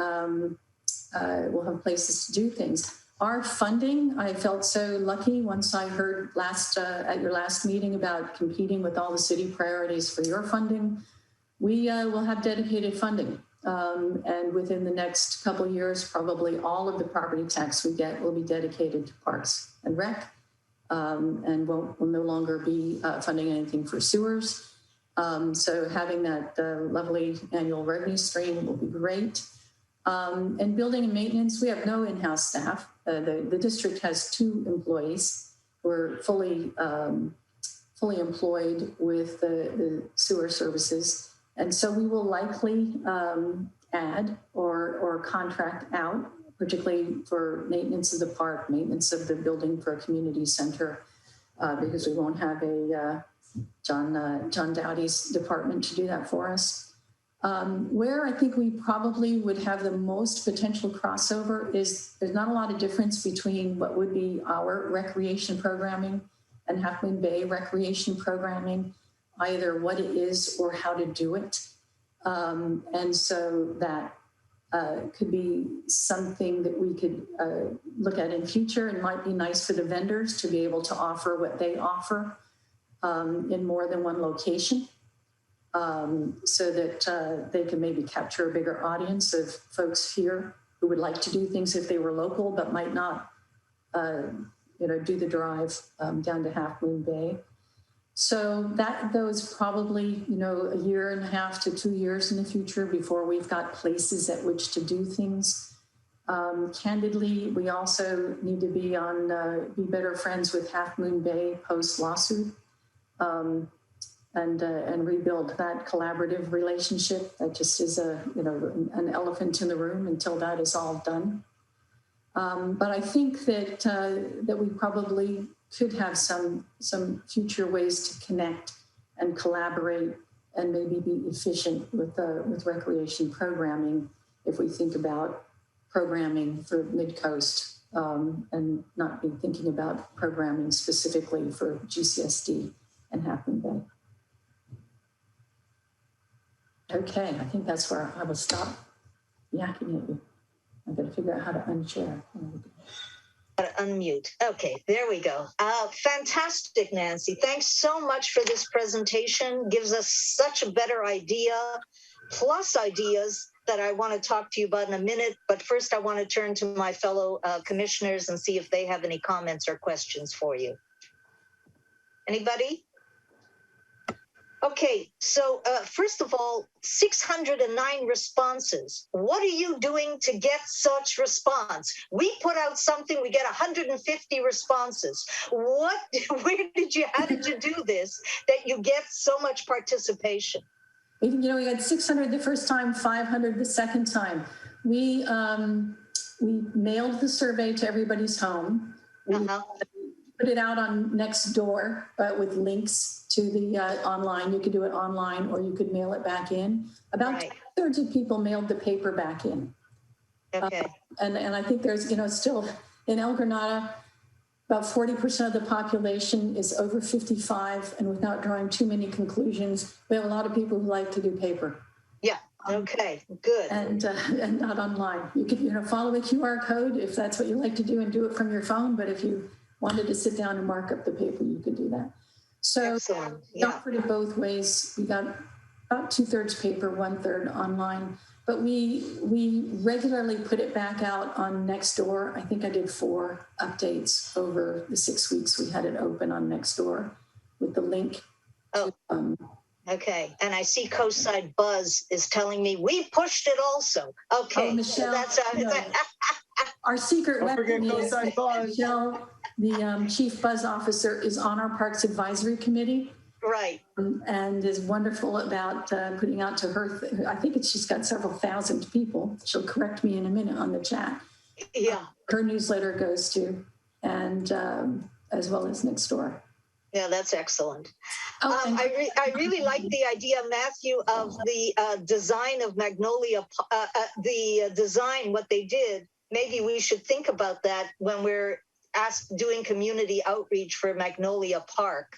we'll have places to do things. Our funding, I felt so lucky once I heard at your last meeting about competing with all the city priorities for your funding. We will have dedicated funding. And within the next couple of years, probably all of the property tax we get will be dedicated to Parks and Rec, and will no longer be funding anything for sewers. So having that lovely annual revenue stream will be great. And building and maintenance, we have no in-house staff. The district has 2 employees who are fully employed with the sewer services. And so we will likely add or contract out, particularly for maintenance of the park, maintenance of the building for a community center, because we won't have a John Dowdy's department to do that for us. Where I think we probably would have the most potential crossover is there's not a lot of difference between what would be our recreation programming and Half Moon Bay recreation programming, either what it is or how to do it. And so that could be something that we could look at in future, and might be nice for the vendors to be able to offer what they offer in more than one location, so that they can maybe capture a bigger audience of folks here who would like to do things if they were local, but might not do the drive down to Half Moon Bay. So that goes probably, a year and a half to 2 years in the future before we've got places at which to do things. Candidly, we also need to be be better friends with Half Moon Bay post lawsuit. and rebuild that collaborative relationship. That just is an elephant in the room until that is all done. But I think that we probably could have some future ways to connect and collaborate and maybe be efficient with recreation programming if we think about programming for Mid-Coast and not be thinking about programming specifically for GCSD and Half Moon Bay. Okay, I think that's where I will stop yakking at you. I've got to figure out how to unchair. How to unmute. Okay, there we go. Fantastic, Nancy. Thanks so much for this presentation. Gives us such a better idea, plus ideas that I want to talk to you about in a minute. But first, I want to turn to my fellow commissioners and see if they have any comments or questions for you. Anybody? Okay, so first of all, 609 responses. What are you doing to get such response? We put out something, we get 150 responses. How did you do this that you get so much participation? You know, we had 600 the first time, 500 the second time. We mailed the survey to everybody's home. We put it out on Nextdoor, but with links to the online. You could do it online or you could mail it back in. About 2/3 of people mailed the paper back in. Okay. And I think there's, still in El Granada, about 40% of the population is over 55, and without drawing too many conclusions, we have a lot of people who like to do paper. Yeah. Okay. Good. And not online. You could, follow a QR code if that's what you like to do and do it from your phone. But if you wanted to sit down and mark up the paper, you could do that. So we offered it both ways. We got about 2/3 paper, 1/3 online. But we regularly put it back out on Nextdoor. I think I did 4 updates over the 6 weeks we had it open on Nextdoor with the link. Okay, and I see Coastside Buzz is telling me we pushed it also. Okay, Michelle, that's our secret Don't forget weapon is Coastside Buzz. Michelle, the Chief Buzz Officer, is on our Parks Advisory Committee. Right. And is wonderful about putting out to her. I think she's got several thousand people. She'll correct me in a minute on the chat. Yeah. Her newsletter goes to, and as well as Nextdoor. Yeah, that's excellent. I really like the idea, Matthew, of the design of Magnolia, the design, what they did. Maybe we should think about that when we're doing community outreach for Magnolia Park.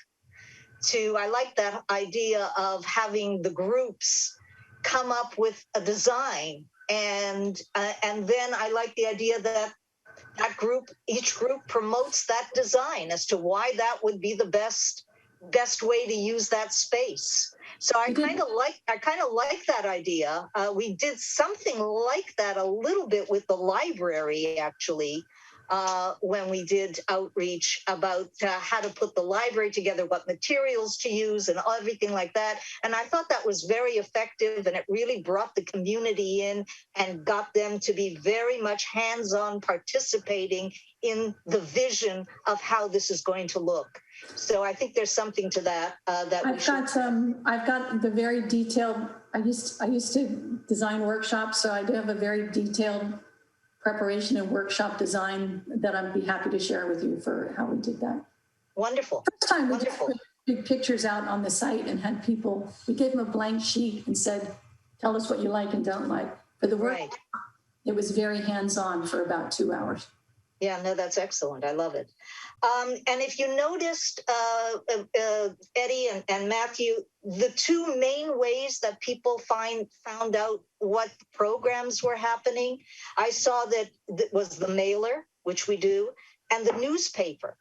I like that idea of having the groups come up with a design, and then I like the idea that each group promotes that design as to why that would be the best way to use that space. So I kind of like that idea. We did something like that a little bit with the library, actually. When we did outreach about how to put the library together, what materials to use and everything like that. And I thought that was very effective, and it really brought the community in and got them to be very much hands-on, participating in the vision of how this is going to look. So I think there's something to that. I've got the very detailed, I used to design workshops, so I do have a very detailed preparation and workshop design that I'd be happy to share with you for how we did that. Wonderful. First time we just put big pictures out on the site and had people, we gave them a blank sheet and said, tell us what you like and don't like. For the work, it was very hands-on for about 2 hours. Yeah, no, that's excellent. I love it. And if you noticed, Eddie and Matthew, the 2 main ways that people found out what programs were happening, I saw that was the mailer, which we do, and the newspaper.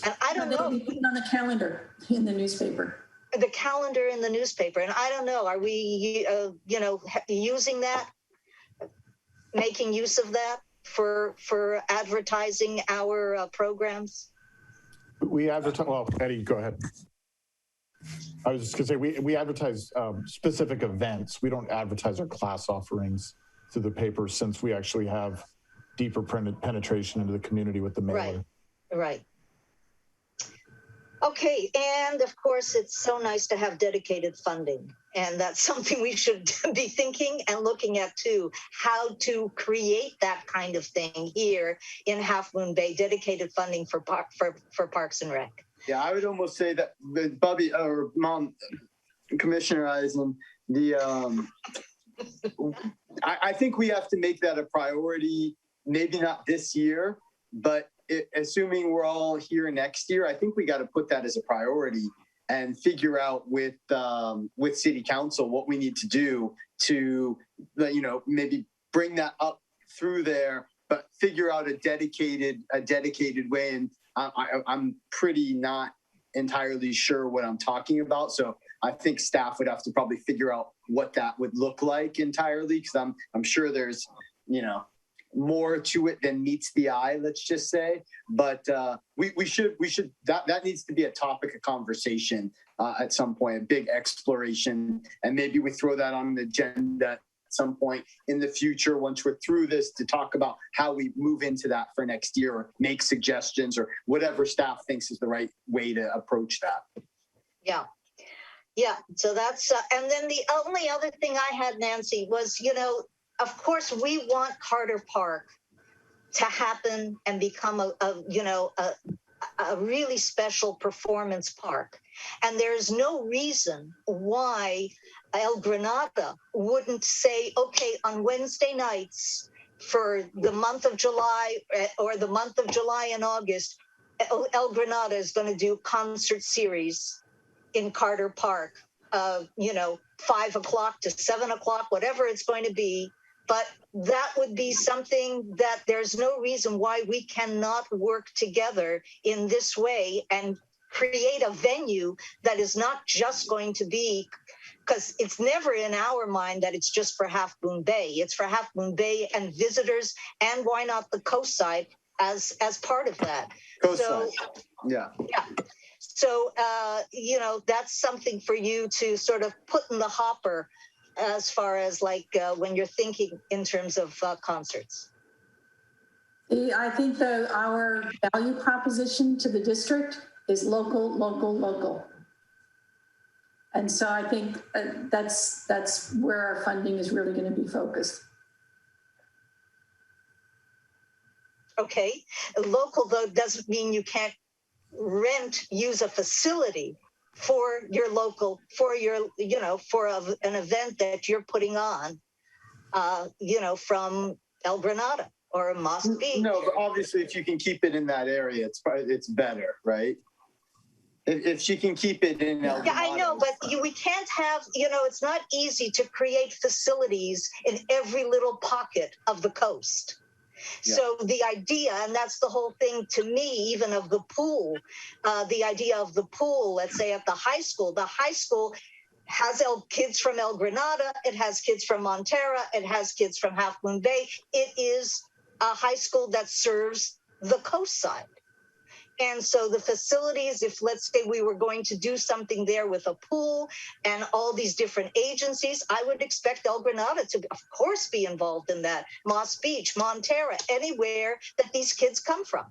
And I don't know. We put it on the calendar in the newspaper. The calendar in the newspaper. And I don't know, are we, using that, making use of that for advertising our programs? We advertise, well, Eddie, go ahead. I was just gonna say, we advertise specific events. We don't advertise our class offerings through the paper, since we actually have deeper penetration into the community with the mailer. Right. Okay, and of course, it's so nice to have dedicated funding. And that's something we should be thinking and looking at too, how to create that kind of thing here in Half Moon Bay, dedicated funding for Parks and Rec. Yeah, I would almost say that Bubby or Mom, Commissioner Eisen, I think we have to make that a priority, maybe not this year, but assuming we're all here next year, I think we got to put that as a priority and figure out with City Council what we need to do to, maybe bring that up through there, but figure out a dedicated way. And I'm pretty not entirely sure what I'm talking about. So I think staff would have to probably figure out what that would look like entirely, because I'm sure there's, more to it than meets the eye, let's just say. But we should that needs to be a topic of conversation at some point, a big exploration, and maybe we throw that on the agenda at some point in the future once we're through this, to talk about how we move into that for next year, or make suggestions, or whatever staff thinks is the right way to approach that. Yeah, so that's and then the only other thing I had, Nancy, was, of course, we want Carter Park to happen and become a really special performance park. And there's no reason why El Granada wouldn't say, okay, on Wednesday nights for the month of July, or the month of July and August, El Granada is going to do concert series in Carter Park, 5 o'clock to 7 o'clock, whatever it's going to be. But that would be something that there's no reason why we cannot work together in this way and create a venue that is not just going to be, because it's never in our mind that it's just for Half Moon Bay. It's for Half Moon Bay and visitors, and why not the coast side as part of that. Coast side. Yeah. So, that's something for you to sort of put in the hopper as far as when you're thinking in terms of concerts. I think our value proposition to the district is local, local, local. And so I think that's where our funding is really going to be focused. Okay. Local, though, doesn't mean you can't use a facility for your local, for your, for an event that you're putting on, from El Granada or Moss Beach. No, but obviously if you can keep it in that area, it's better, right? If she can keep it in El Granada. Yeah, I know, but we can't have, it's not easy to create facilities in every little pocket of the coast. Yeah. So the idea, and that's the whole thing to me, even of the pool, the idea of the pool, let's say at the high school has kids from El Granada, it has kids from Montera, it has kids from Half Moon Bay. It is a high school that serves the coast side. And so the facilities, if let's say we were going to do something there with a pool and all these different agencies, I would expect El Granada to, of course, be involved in that. Moss Beach, Montera, anywhere that these kids come from.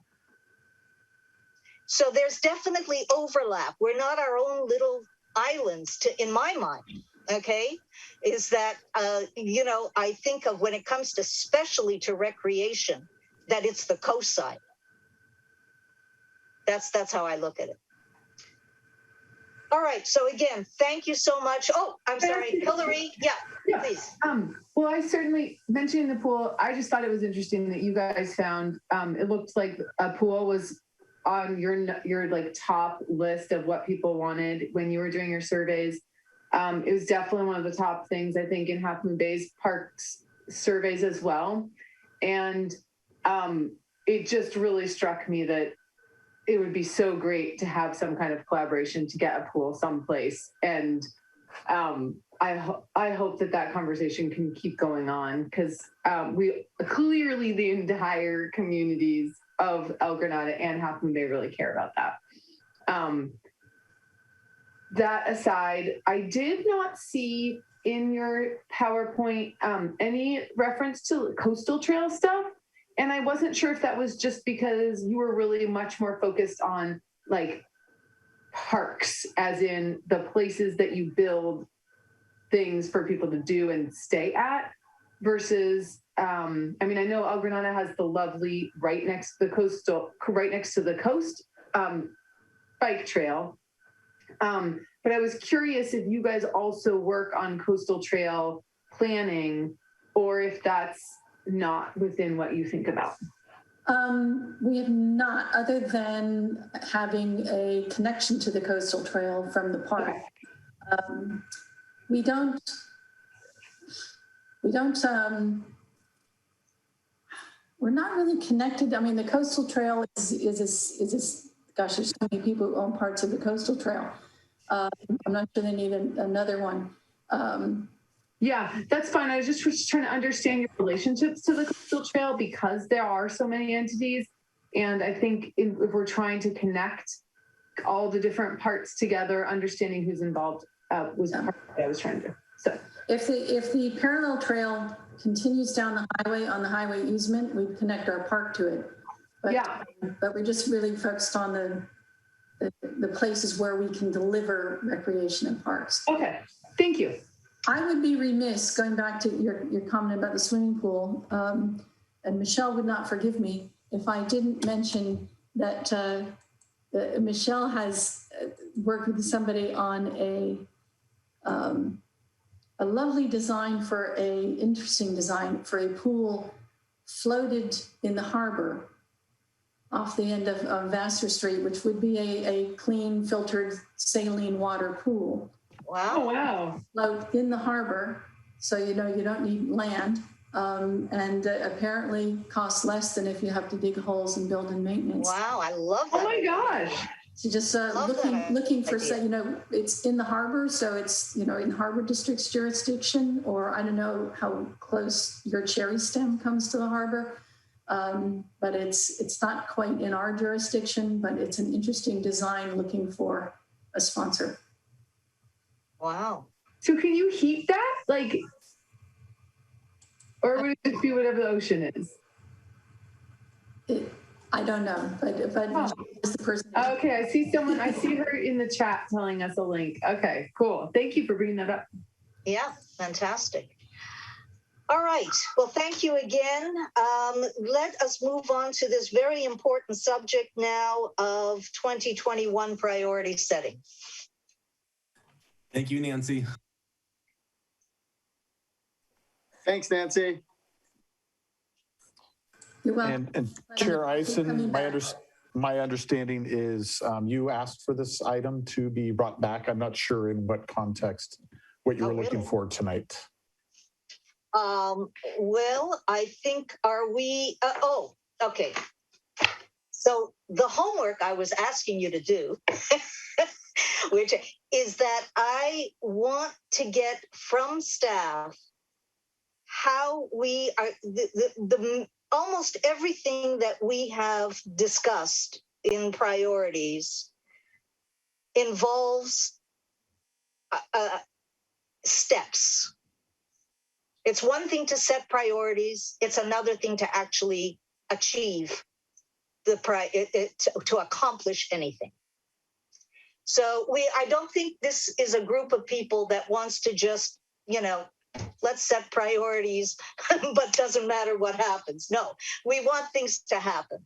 So there's definitely overlap. We're not our own little islands, in my mind. Okay, is that, I think of when it comes to, especially to recreation, that it's the coast side. That's how I look at it. All right. So again, thank you so much. Oh, I'm sorry, Hillary. Yeah, please. Well, I certainly mentioning the pool. I just thought it was interesting that you guys found. It looked like a pool was on your top list of what people wanted when you were doing your surveys. It was definitely one of the top things, I think, in Half Moon Bay's parks surveys as well. And it just really struck me that it would be so great to have some kind of collaboration to get a pool someplace. And I hope that conversation can keep going on, because we clearly, the entire communities of El Granada and Half Moon Bay really care about that. That aside, I did not see in your PowerPoint any reference to coastal trail stuff. And I wasn't sure if that was just because you were really much more focused on parks, as in the places that you build things for people to do and stay at, versus, I mean, I know El Granada has the lovely right next to the coast bike trail. But I was curious if you guys also work on coastal trail planning, or if that's not within what you think about. We have not, other than having a connection to the coastal trail from the park. Okay. We're not really connected. I mean, the coastal trail is gosh, there's so many people who own parts of the coastal trail. I'm not sure they need another one. Yeah, that's fine. I was just trying to understand your relationships to the coastal trail, because there are so many entities. And I think if we're trying to connect all the different parts together, understanding who's involved was part of what I was trying to do. So if the parallel trail continues down the highway on the highway easement, we'd connect our park to it. But, yeah, but we're just really focused on the places where we can deliver recreation and parks. Okay, thank you. I would be remiss, going back to your comment about the swimming pool, and Michelle would not forgive me if I didn't mention that Michelle has worked with somebody on a lovely design interesting design for a pool floated in the harbor off the end of Vassar Street, which would be a clean, filtered saline water pool. Wow. Oh, wow. Float in the harbor, so you don't need land, and apparently costs less than if you have to dig holes and build in maintenance. Wow, I love that. Oh my gosh. So just looking for, it's in the harbor, so it's, in harbor district's jurisdiction, or I don't know how close your cherry stem comes to the harbor, but it's not quite in our jurisdiction, but it's an interesting design looking for a sponsor. Wow. So can you heat that? Or would it just be whatever the ocean is? I don't know, but the person. Okay, I see her in the chat telling us a link. Okay, cool. Thank you for bringing that up. Yeah, fantastic. All right. Well, thank you again. Let us move on to this very important subject now of 2021 priority setting. Thank you, Nancy. Thanks, Nancy. You're welcome. And Chair Eisen, my understanding is you asked for this item to be brought back. I'm not sure in what context, what you were looking for tonight. Well, I think, okay. So the homework I was asking you to do, which is that I want to get from staff how we are, the almost everything that we have discussed in priorities involves steps. It's one thing to set priorities. It's another thing to actually achieve to accomplish anything. So I don't think this is a group of people that wants to just, let's set priorities, but doesn't matter what happens. No, we want things to happen.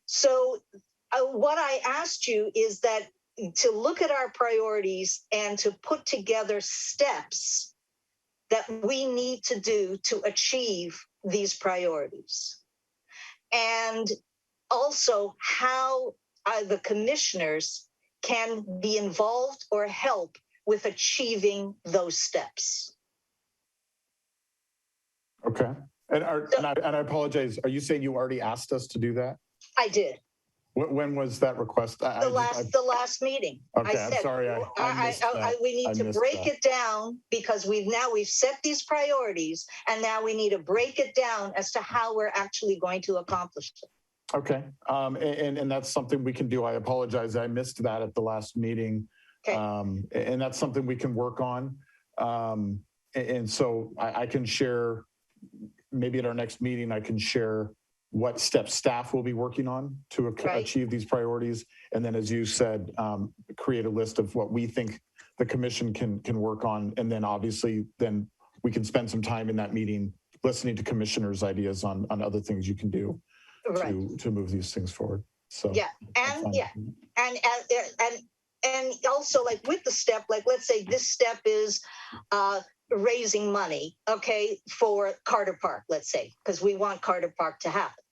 So what I asked you is that to look at our priorities and to put together steps that we need to do to achieve these priorities. And also how the commissioners can be involved or help with achieving those steps. Okay. And I apologize. Are you saying you already asked us to do that? I did. When was that request? The last meeting. Okay, I'm sorry. We need to break it down because we've set these priorities, and now we need to break it down as to how we're actually going to accomplish it. Okay, and that's something we can do. I apologize. I missed that at the last meeting. Okay. And that's something we can work on. And so I can share, maybe at our next meeting, I can share what steps staff will be working on to achieve these priorities. And then, as you said, create a list of what we think the commission can work on. And then obviously, then we can spend some time in that meeting listening to commissioners' ideas on other things you can do to move these things forward. So and also, like with the step, like let's say this step is raising money, okay, for Carter Park, let's say, because we want Carter Park to happen.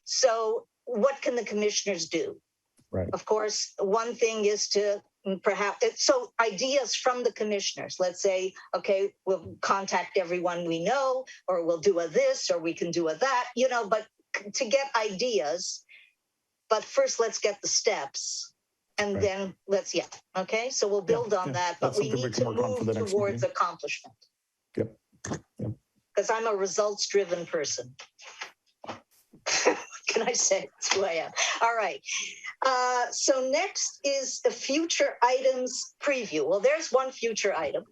So what can the commissioners do? Right. Of course, one thing is to perhaps, so ideas from the commissioners, let's say, okay, we'll contact everyone we know, or we'll do a this, or we can do a that, you know, but to get ideas, but first let's get the steps. And then let's, okay, so we'll build on that, but we need to move towards accomplishment. Yep. Because I'm a results-driven person. What can I say? That's who I am. All right. So next is the future items preview. Well, there's one future item.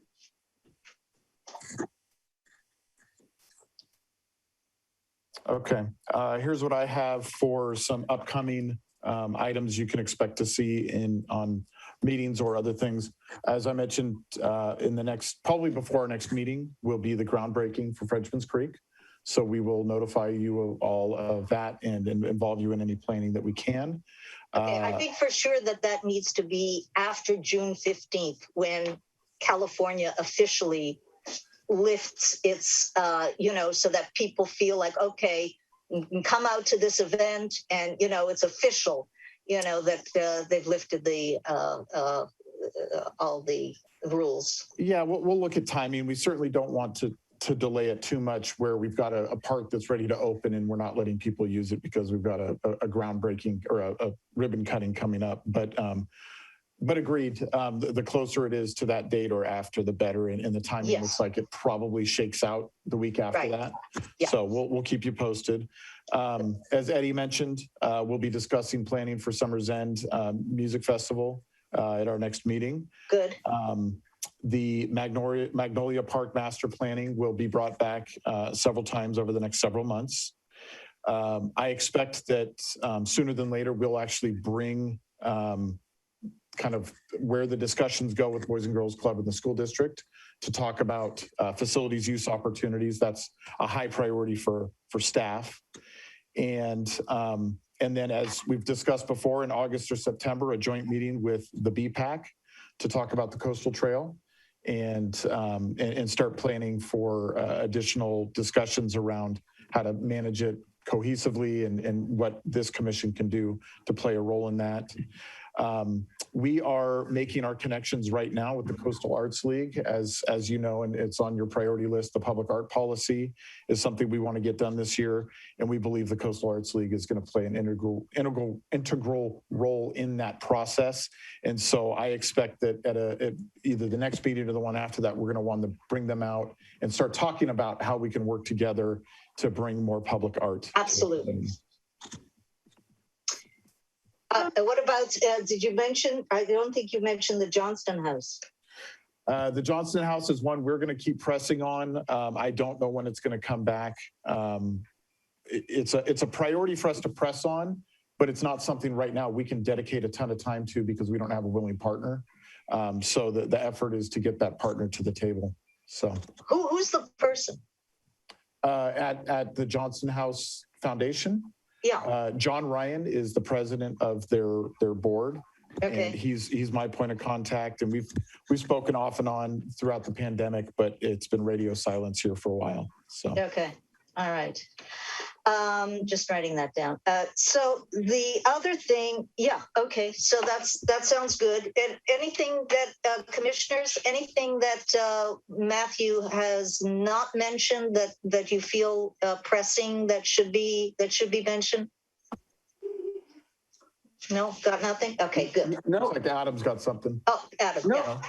Okay. Here's what I have for some upcoming items you can expect to see on meetings or other things. As I mentioned, probably before our next meeting will be the groundbreaking for Frenchman's Creek. So we will notify you all of that and involve you in any planning that we can. Okay, I think for sure that needs to be after June 15th, when California officially lifts its, so that people feel like, okay, you can come out to this event and, it's official, that they've lifted all the rules. Yeah, we'll look at timing. We certainly don't want to delay it too much where we've got a park that's ready to open and we're not letting people use it because we've got a groundbreaking or a ribbon cutting coming up. But agreed, the closer it is to that date or after, the better. And the timing looks like it probably shakes out the week after that. Yeah. So we'll keep you posted. As Eddie mentioned, we'll be discussing planning for Summer's End Music Festival at our next meeting. Good. The Magnolia Park Master Planning will be brought back several times over the next several months. I expect that sooner than later, we'll actually bring kind of where the discussions go with Boys and Girls Club in the school district to talk about facilities use opportunities. That's a high priority for staff. And then, as we've discussed before, in August or September, a joint meeting with the BPAC to talk about the coastal trail and start planning for additional discussions around how to manage it cohesively and what this commission can do to play a role in that. We are making our connections right now with the Coastal Arts League, as you know, and it's on your priority list. The public art policy is something we want to get done this year, and we believe the Coastal Arts League is going to play an integral role in that process. And so I expect that at either the next meeting or the one after that, we're going to want to bring them out and start talking about how we can work together to bring more public art. Absolutely. What about, did you mention, I don't think you mentioned the Johnston House. The Johnston House is one we're going to keep pressing on. I don't know when it's going to come back. It's a priority for us to press on, but it's not something right now we can dedicate a ton of time to because we don't have a willing partner. So the effort is to get that partner to the table. So who's the person? At the Johnston House Foundation. Yeah. John Ryan is the president of their board. Okay. And he's my point of contact, and we've spoken off and on throughout the pandemic, but it's been radio silence here for a while. So okay. All right. Just writing that down. So the other thing, okay. So that sounds good. And anything that commissioners, anything that Matthew has not mentioned that you feel pressing that should be mentioned? No, got nothing. Okay, good. No, like Adam's got something. Oh, Adam.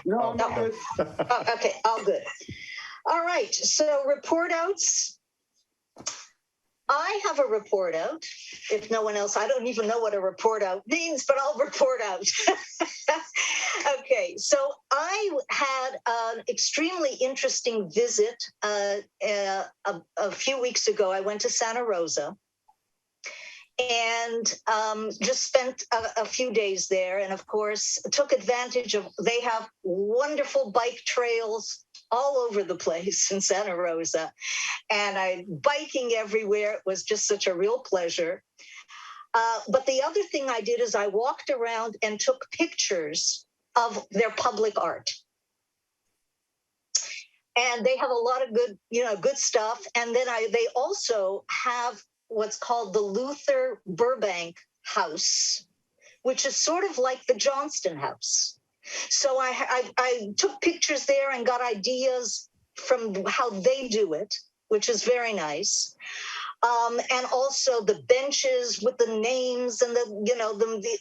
No, I'm good. Okay, all good. All right. So report outs. I have a report out. If no one else, I don't even know what a report out means, but I'll report out. Okay, so I had an extremely interesting visit a few weeks ago. I went to Santa Rosa, and just spent a few days there. And of course, took advantage of, they have wonderful bike trails all over the place in Santa Rosa. And biking everywhere. It was just such a real pleasure. But the other thing I did is I walked around and took pictures of their public art. And they have a lot of good stuff. And then they also have what's called the Luther Burbank House, which is sort of like the Johnston House. So I took pictures there and got ideas from how they do it, which is very nice. And also the benches with the names and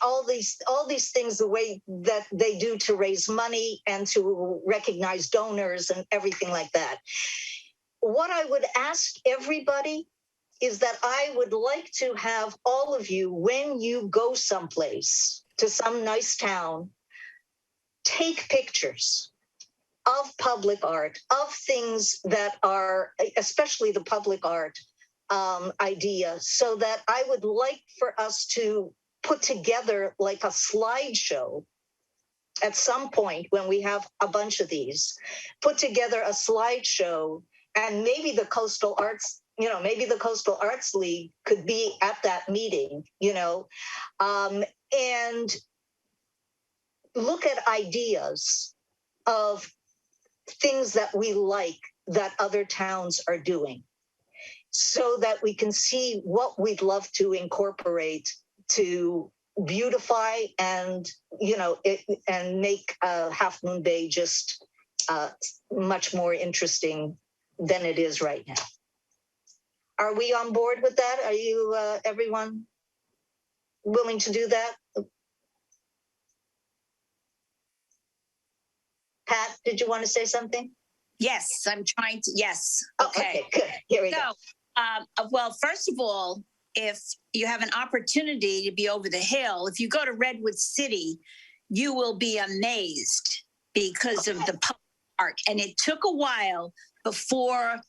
all these things, the way that they do to raise money and to recognize donors and everything like that. What I would ask everybody is that I would like to have all of you, when you go someplace to some nice town, take pictures of public art, of things that are, especially the public art idea, so that I would like for us to put together like a slideshow at some point when we have a bunch of these, put together a slideshow, and maybe the Coastal Arts, maybe the Coastal Arts League could be at that meeting, and look at ideas of things that we like that other towns are doing, so that we can see what we'd love to incorporate to beautify and and make Half Moon Bay just much more interesting than it is right now. Are we on board with that? Are you everyone willing to do that? Pat, did you want to say something? Yes, I'm trying to. Yes. Okay, good. Here we go. Well, first of all, if you have an opportunity to be over the hill, if you go to Redwood City, you will be amazed because of the public art. And it took a while before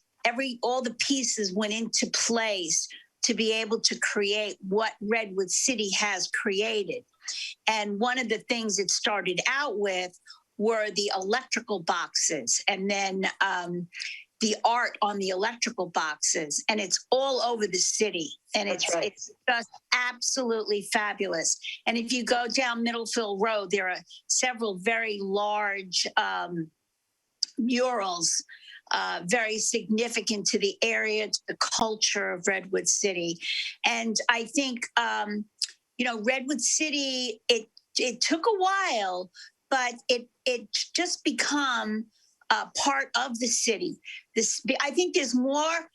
all the pieces went into place to be able to create what Redwood City has created. And one of the things it started out with were the electrical boxes, and then the art on the electrical boxes, and it's all over the city, and it's just absolutely fabulous. And if you go down Middlefield Road, there are several very large murals, very significant to the area, to the culture of Redwood City. And I think Redwood City, it took a while, but it just become part of the city. I think there's more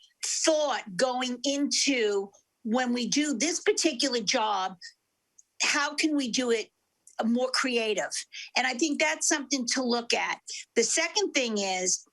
thought going into when we do this particular job, how can we do it more creative? And I think that's something to look at. The second thing is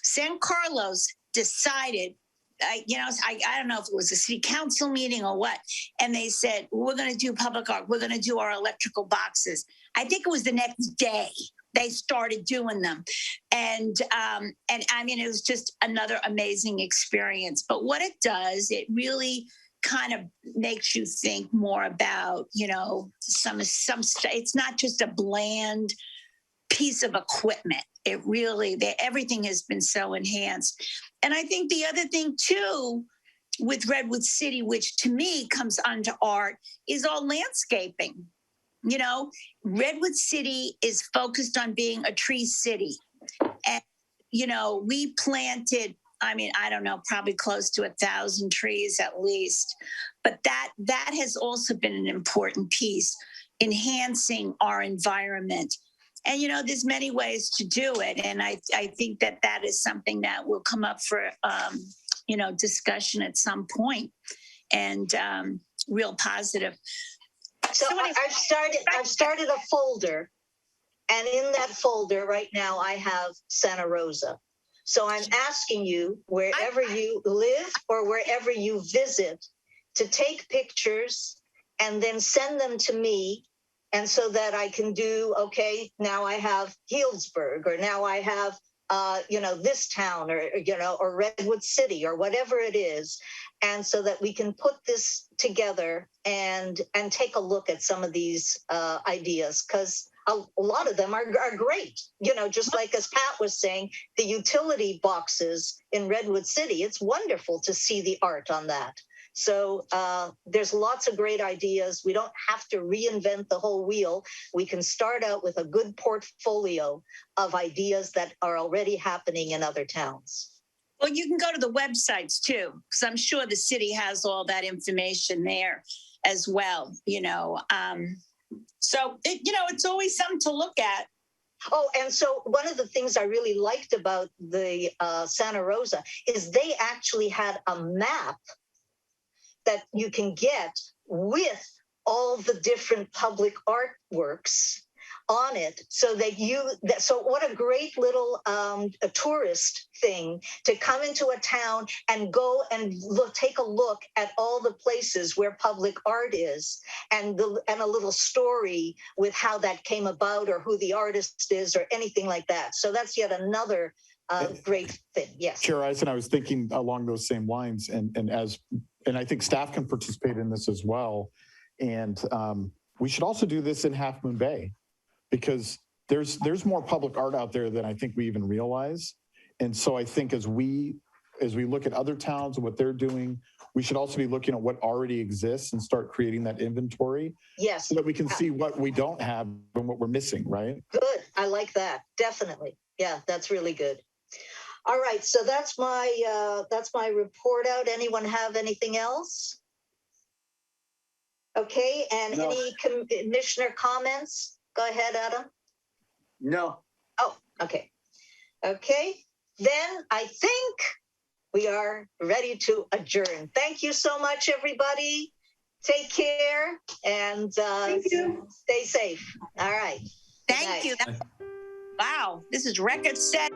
San Carlos decided, I don't know if it was a city council meeting or what, and they said, we're going to do public art. We're going to do our electrical boxes. I think it was the next day they started doing them. And I mean, it was just another amazing experience. But what it does, it really kind of makes you think more about, some it's not just a bland piece of equipment. It really, everything has been so enhanced. And I think the other thing too, with Redwood City, which to me comes under art, is all landscaping. Redwood City is focused on being a tree city. And, we planted, I don't know, probably close to 1,000 trees at least. But that has also been an important piece, enhancing our environment. And, there's many ways to do it. And I think that is something that will come up for, discussion at some point, and real positive. So I've started a folder, and in that folder right now I have Santa Rosa. So I'm asking you, wherever you live or wherever you visit, to take pictures and then send them to me. And so that I can do, okay, now I have Healdsburg, or now I have, this town, or Redwood City, or whatever it is. and so that we can put this together and take a look at some of these ideas, because a lot of them are great. You know, just like as Pat was saying, the utility boxes in Redwood City, it's wonderful to see the art on that. So there's lots of great ideas. We don't have to reinvent the whole wheel. We can start out with a good portfolio of ideas that are already happening in other towns. Well, you can go to the websites too, because I'm sure the city has all that information there as well, you know. So, it's always something to look at. Oh, and so one of the things I really liked about the Santa Rosa is they actually had a map that you can get with all the different public artworks on it, so so what a great little a tourist thing to come into a town and go and take a look at all the places where public art is, and a little story with how that came about or who the artist is or anything like that. So that's yet another great thing. Yes. Chair Eisen, I was thinking along those same lines, and I think staff can participate in this as well. And we should also do this in Half Moon Bay, because there's more public art out there than I think we even realize. And so I think as we look at other towns and what they're doing, we should also be looking at what already exists and start creating that inventory. Yes. So that we can see what we don't have and what we're missing, right? Good. I like that. Definitely. Yeah, that's really good. All right. So that's my report out. Anyone have anything else? Okay. And No. any commissioner comments? Go ahead, Adam. No. Oh, okay. Okay. Then I think we are ready to adjourn. Thank you so much, everybody. Take care and stay safe. All right. Thank you. Wow, this is record set.